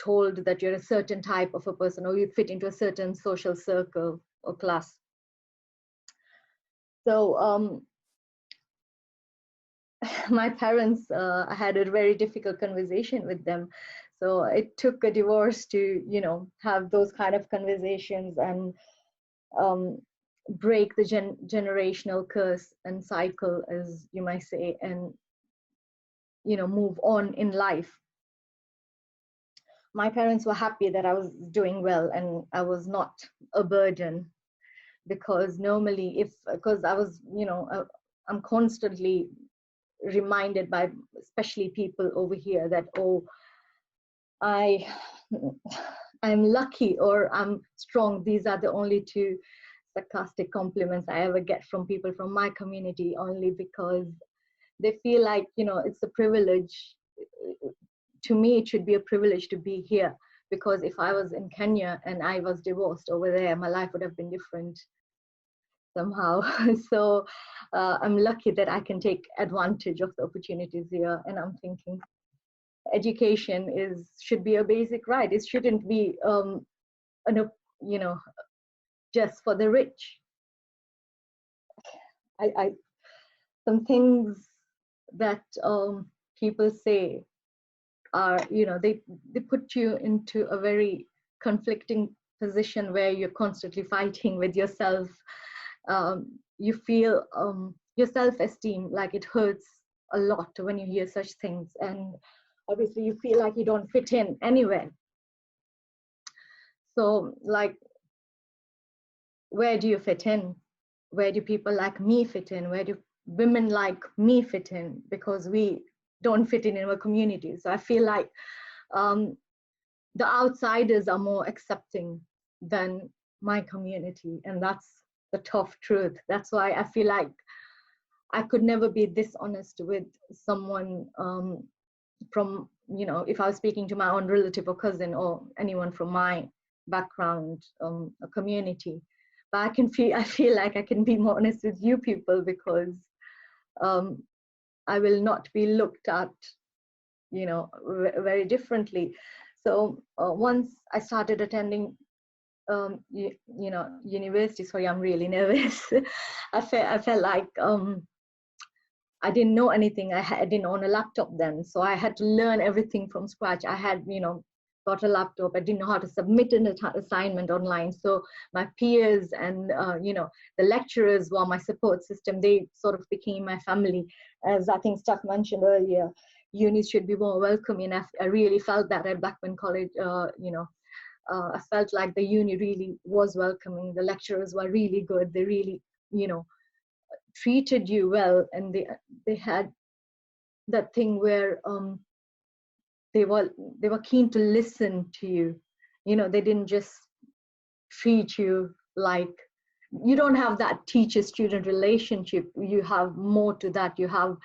told that you're a certain type of a person or you fit into a certain social circle or class. So my parents, I had a very difficult conversation with them. So it took a divorce to, have those kind of conversations and break the generational curse and cycle, as you might say, and, move on in life. My parents were happy that I was doing well and I was not a burden, because normally because I was, I'm constantly reminded by especially people over here that, oh, I'm lucky or I'm strong. These are the only two sarcastic compliments I ever get from people from my community, only because they feel like, it's a privilege. To me, it should be a privilege to be here, because if I was in Kenya and I was divorced over there, my life would have been different somehow. So I'm lucky that I can take advantage of the opportunities here. And I'm thinking education should be a basic right. It shouldn't be, just for the rich. Some things that people say are, they put you into a very conflicting position where you're constantly fighting with yourself. You feel your self-esteem, like it hurts a lot when you hear such things, and obviously you feel like you don't fit in anywhere. So, like, where do you fit in? Where do people like me fit in? Where do women like me fit in? Because we don't fit in our community. So I feel like the outsiders are more accepting than my community, and that's the tough truth. That's why I feel like I could never be dishonest with someone from, you know, if I was speaking to my own relative or cousin or anyone from my background, a community. But I feel like I can be more honest with you people, because I will not be looked at, you know, very differently. So once I started attending, you know, university, sorry, I'm really nervous. I felt like I didn't know anything. I didn't own a laptop then, so I had to learn everything from scratch. I had, you know, got a laptop. I didn't know how to submit an assignment online. So my peers and, you know, the lecturers were my support system. They sort of became my family. As I think Steph mentioned earlier, unis should be more welcoming. I really felt that at Blackburn College. You know, I felt like the uni really was welcoming. The lecturers were really good. They really, you know, treated you well, and they had that thing where they were keen to listen to you. You know, they didn't just treat you like, you don't have that teacher-student relationship. You have more to that. You have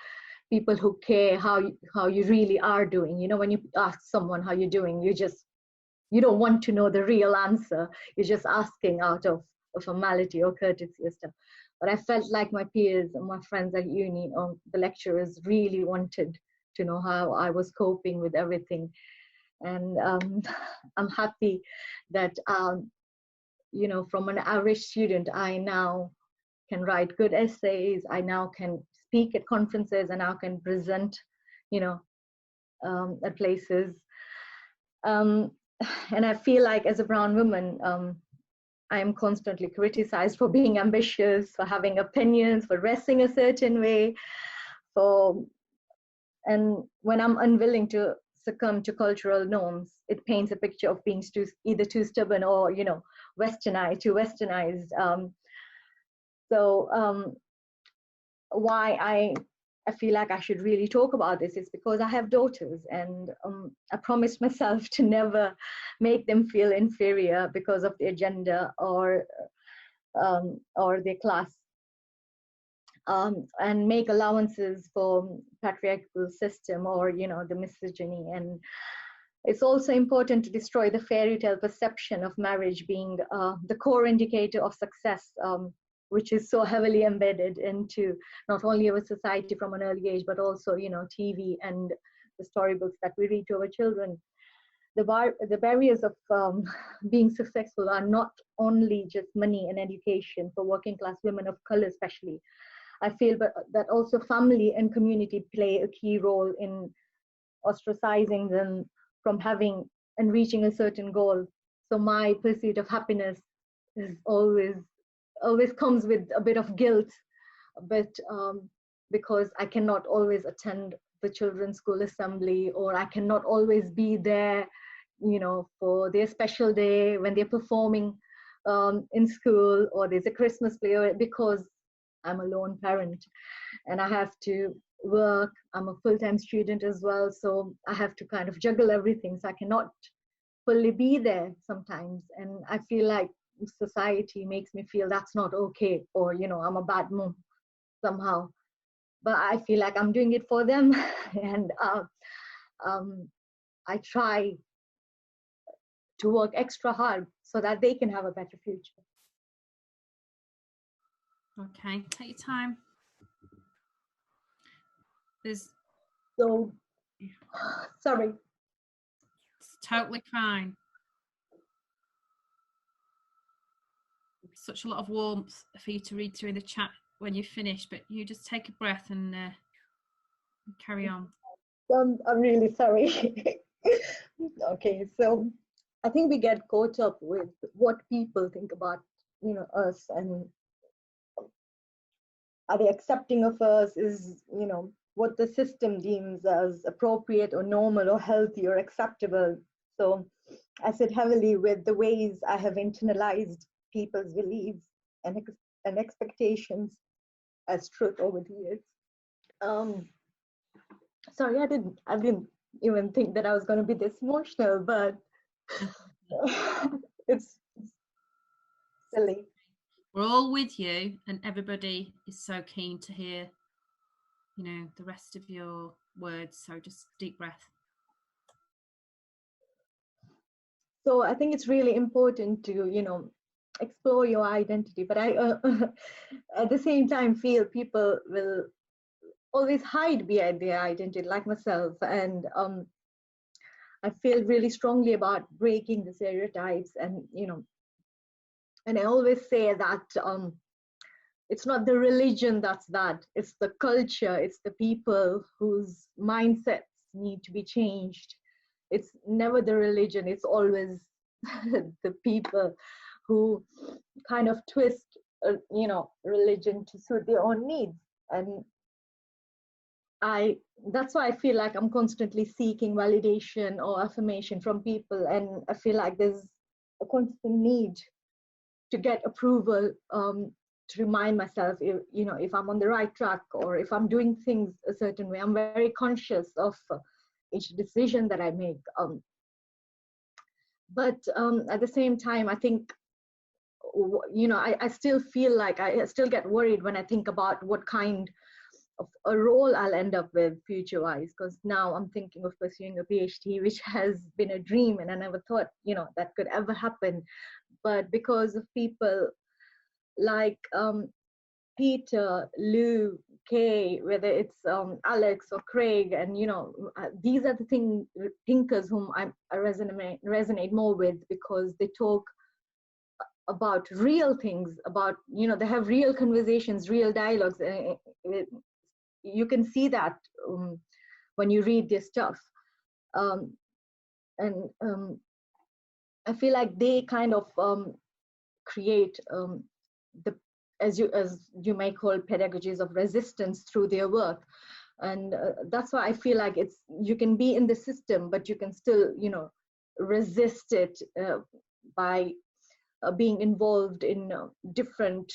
people who care how you really are doing. You know, when you ask someone how you're doing, you don't want to know the real answer. You're just asking out of formality or courtesy or stuff. But I felt like my peers and my friends at uni, the lecturers, really wanted to know how I was coping with everything. And I'm happy that, you know, from an average student, I now can write good essays. I now can speak at conferences, and now can present, you know, at places. And I feel like as a brown woman, I am constantly criticized for being ambitious, for having opinions, for dressing a certain way, and when I'm unwilling to succumb to cultural norms, it paints a picture of being either too stubborn or, you know, too westernized. Why I feel like I should really talk about this is because I have daughters, and I promised myself to never make them feel inferior because of their gender or their class, and make allowances for patriarchal system or, you know, the misogyny. And it's also important to destroy the fairy tale perception of marriage being the core indicator of success, which is so heavily embedded into not only our society from an early age, but also, you know, TV and the storybooks that we read to our children. The barriers of being successful are not only just money and education for working class women of color especially. I feel that also family and community play a key role in ostracizing them from having and reaching a certain goal. So my pursuit of happiness is always comes with a bit of guilt, but because I cannot always attend the children's school assembly, or I cannot always be there, you know, for their special day when they're performing in school, or there's a Christmas play, because I'm a lone parent and I have to work. I'm a full-time student as well, so I have to kind of juggle everything, so I cannot fully be there sometimes. And I feel like society makes me feel that's not okay, or, you know, I'm a bad mom somehow. But I feel like I'm doing it for them, and I try to work extra hard so that they can have a better future. Okay, take your time. So, sorry. It's totally fine. Such a lot of warmth for you to read through in the chat when you finish, but you just take a breath and carry on. I'm really sorry. Okay, so I think we get caught up with what people think about, you know, us, and are they accepting of us, is, you know, what the system deems as appropriate or normal or healthy or acceptable. So I sit heavily with the ways I have internalized people's beliefs and expectations as truth over the years. Sorry, I didn't even think that I was going to be this emotional, but it's silly. We're all with you, and everybody is so keen to hear, you know, the rest of your words. So just deep breath. So I think it's really important to, you know, explore your identity, but I at the same time feel people will always hide behind their identity, like myself, and I feel really strongly about breaking the stereotypes, and you know, and I always say that it's not the religion that's bad, it's the culture, it's the people whose mindsets need to be changed. It's never the religion, it's always the people who kind of twist, you know, religion to suit their own needs. And that's why I feel like I'm constantly seeking validation or affirmation from people, and I feel like there's a constant need to get approval, to remind myself, if, you know, if I'm on the right track or if I'm doing things a certain way. I'm very conscious of each decision that I make. But at the same time, I think, you know, I still feel like I still get worried when I think about what kind of a role I'll end up with future-wise, because now I'm thinking of pursuing a PhD, which has been a dream, and I never thought, you know, that could ever happen. But because of people like Peter, Lou, Kay, whether it's Alex or Craig, and you know, these are the thinkers whom I resonate more with, because they talk about real things, about, you know, they have real conversations, real dialogues. You can see that when you read their stuff, and I feel like they kind of create the, as you may call, pedagogies of resistance through their work. And that's why I feel like it's, you can be in the system, but you can still, you know, resist it by being involved in different,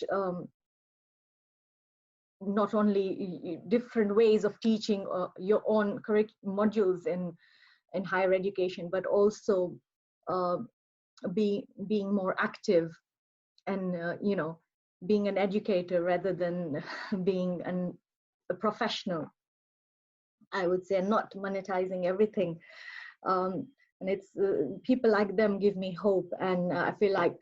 not only different ways of teaching your own modules in higher education, but also being more active and, you know, being an educator rather than being a professional, I would say, not monetizing everything. And it's people like them give me hope. And I feel like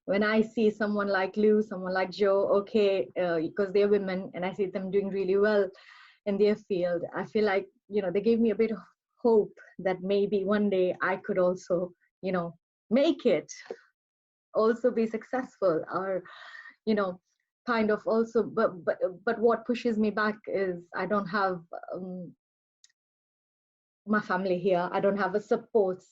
when I see someone like Lou, someone like Joe, okay, because they're women, and I see them doing really well in their field, I feel like, you know, they gave me a bit of hope that maybe one day I could also, you know, make it, also be successful, or, you know, kind of also, but what pushes me back is I don't have my family here. I don't have a support,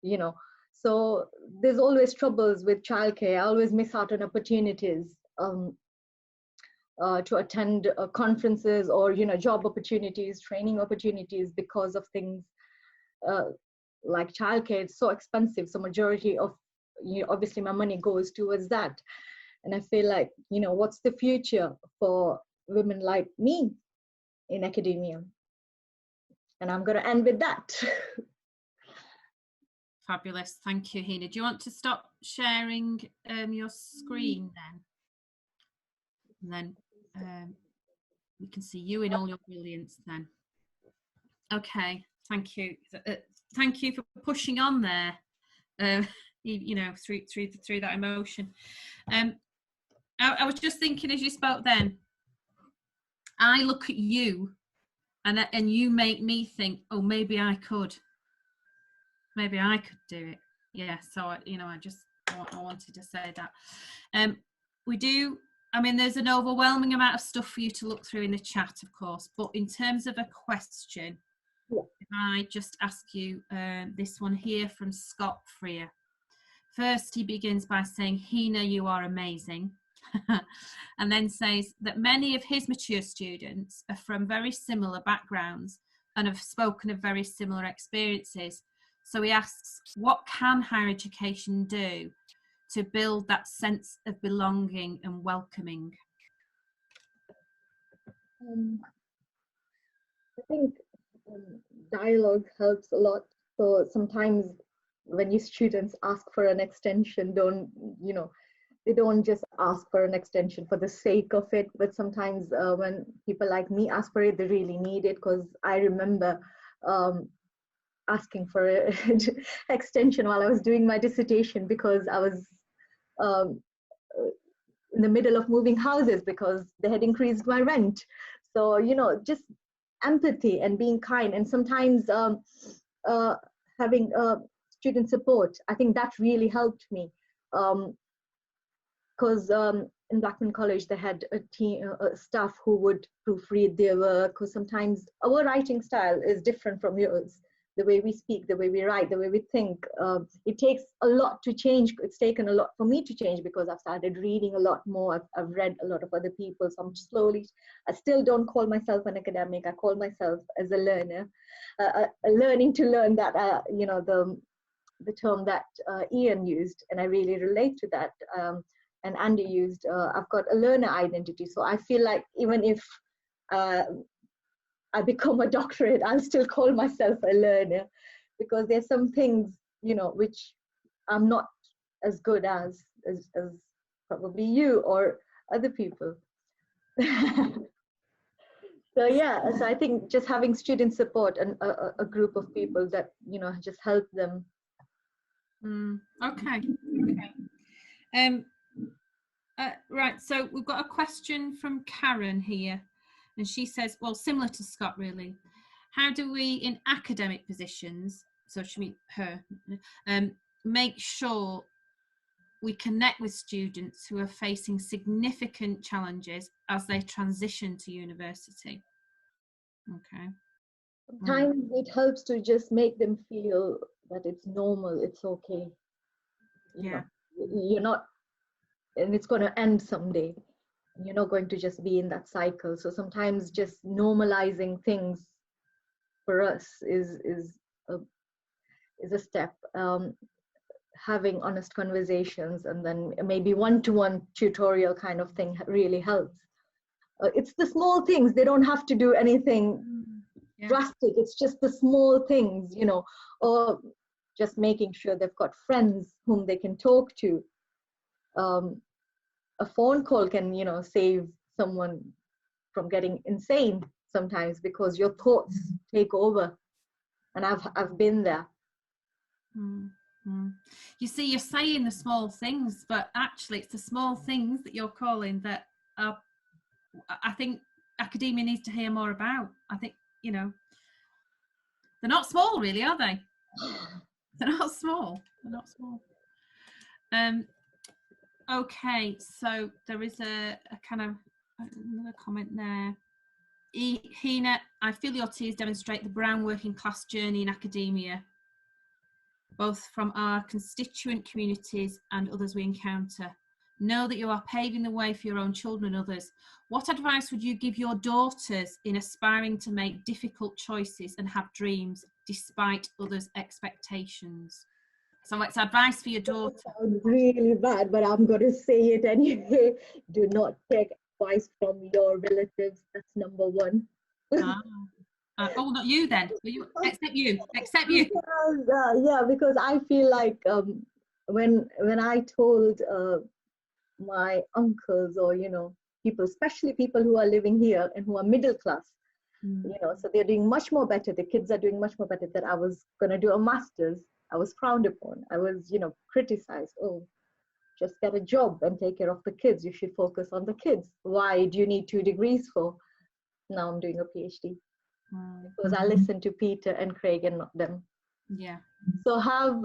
you know. So there's always troubles with childcare. I always miss out on opportunities to attend conferences, or, you know, job opportunities, training opportunities, because of things like childcare. It's so expensive. So majority of, you know, obviously my money goes towards that. And I feel like, you know, what's the future for women like me in academia? And I'm going to end with that. Fabulous. Thank you, Hina. Do you want to stop sharing your screen then? And then we can see you in all your brilliance then. Okay, thank you. Thank you for pushing on there, you know, through that emotion. I was just thinking as you spoke then, I look at you and you make me think, oh, maybe I could do it. Yeah, so, you know, I wanted to say that. We do, I mean, there's an overwhelming amount of stuff for you to look through in the chat, of course, but in terms of a question, yeah, if I just ask you this one here from Scott Freer. First, he begins by saying, Hina, you are amazing. And then says that many of his mature students are from very similar backgrounds and have spoken of very similar experiences. So he asks, what can higher education do to build that sense of belonging and welcoming? I think dialogue helps a lot. So sometimes when your students ask for an extension, don't, you know, they don't just ask for an extension for the sake of it, but sometimes when people like me ask for it, they really need it. Because I remember asking for an extension while I was doing my dissertation, because I was in the middle of moving houses because they had increased my rent. So, you know, just empathy and being kind, and sometimes having student support, I think that really helped me. Because in Blackman College, they had a team, staff who would proofread their work, because sometimes our writing style is different from yours. The way we speak, the way we write, the way we think, it takes a lot to change. It's taken a lot for me to change because I've started reading a lot more. I've read a lot of other people, so I'm slowly, I still don't call myself an academic. I call myself as a learner, learning to learn that, you know, the term that Ian used, and I really relate to that. And Andy used, I've got a learner identity. So I feel like even if I become a doctorate, I'll still call myself a learner, because there's some things, you know, which I'm not as good as probably you or other people. So yeah, so I think just having student support and a group of people that, you know, just help them. Okay. Right, so we've got a question from Karen here, and she says, well, similar to Scott really, how do we in academic positions, so she mean her, make sure we connect with students who are facing significant challenges as they transition to university? Okay. Sometimes it helps to just make them feel that it's normal, it's okay. You know, you're not, and it's going to end someday. You're not going to just be in that cycle. So sometimes just normalizing things for us is a step. Having honest conversations, and then maybe one-to-one tutorial kind of thing really helps. It's the small things. They don't have to do anything drastic. It's just the small things, you know, or just making sure they've got friends whom they can talk to. A phone call can, you know, save someone from getting insane sometimes, because your thoughts take over, and I've been there. You see, you're saying the small things, but actually it's the small things that you're calling that are, I think academia needs to hear more about. I think, you know, they're not small really, are they? They're not small. They're not small. Okay, so there is a kind of another comment there. Hina, I feel your tears demonstrate the brown working class journey in academia, both from our constituent communities and others we encounter. Know that you are paving the way for your own children and others. What advice would you give your daughters in aspiring to make difficult choices and have dreams despite others' expectations? So it's advice for your daughter. That sounds really bad, but I'm going to say it anyway. Do not take advice from your relatives. That's number one. Oh, not you then. Except you. Except you. Yeah, because I feel like when I told my uncles, or, you know, people, especially people who are living here and who are middle class, you know, so they're doing much more better. The kids are doing much more better. That I was going to do a master's. I was frowned upon. I was, you know, criticized. Oh, just get a job and take care of the kids. You should focus on the kids. Why do you need 2 degrees for? Now I'm doing a PhD. Because I listened to Peter and Craig and not them. Yeah. So have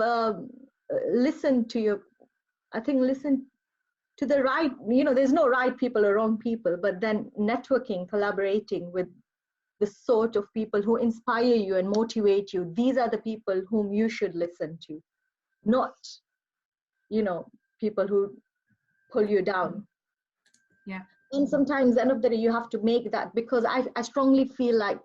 listen to the right, you know, there's no right people or wrong people, but then networking, collaborating with the sort of people who inspire you and motivate you. These are the people whom you should listen to, not, you know, people who pull you down. Yeah. And sometimes end of the day, you have to make that, because I strongly feel like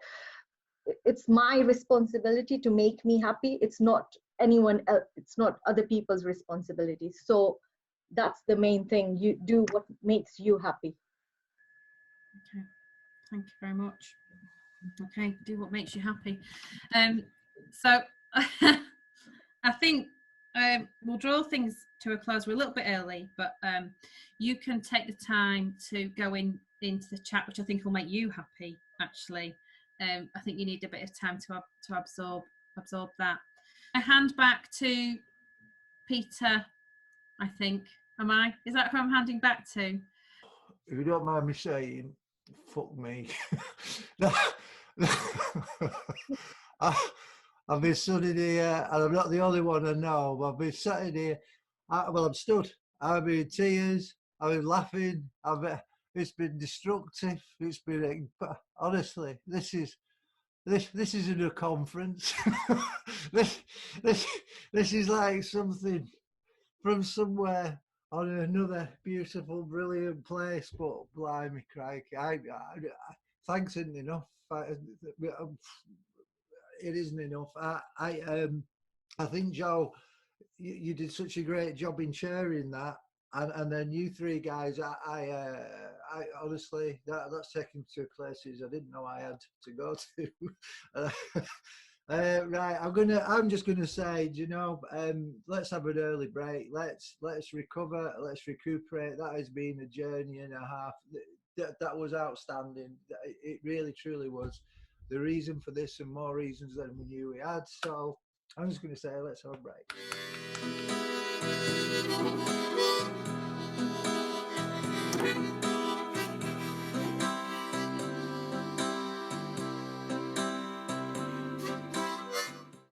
it's my responsibility to make me happy. It's not anyone else, it's not other people's responsibility. So that's the main thing. You do what makes you happy. Okay, thank you very much. Okay, do what makes you happy. So I think we'll draw things to a close. We're a little bit early, but you can take the time to go into the chat, which I think will make you happy, actually. I think you need a bit of time to absorb that. I hand back to Peter, I think. Is that who I'm handing back to? If you don't mind me saying, fuck me. I've been sitting here, and I'm not the only one I know, but I've been sitting here. I'm stood. I've been in tears. I've been laughing. It's been destructive. It's been, honestly, this isn't a conference. this is like something from somewhere on another beautiful, brilliant place. But blimey, crikey, thanks isn't enough. It isn't enough. I think, Joe, you did such a great job in chairing that, and then you three guys, I honestly, that's taken to places I didn't know I had to go to. Right, I'm just gonna say, you know, let's have an early break. Let's recover. Let's recuperate. That has been a journey and a half. That was outstanding. It really, truly was. The reason for this and more reasons than we knew we had. So I'm just going to say, let's have a break.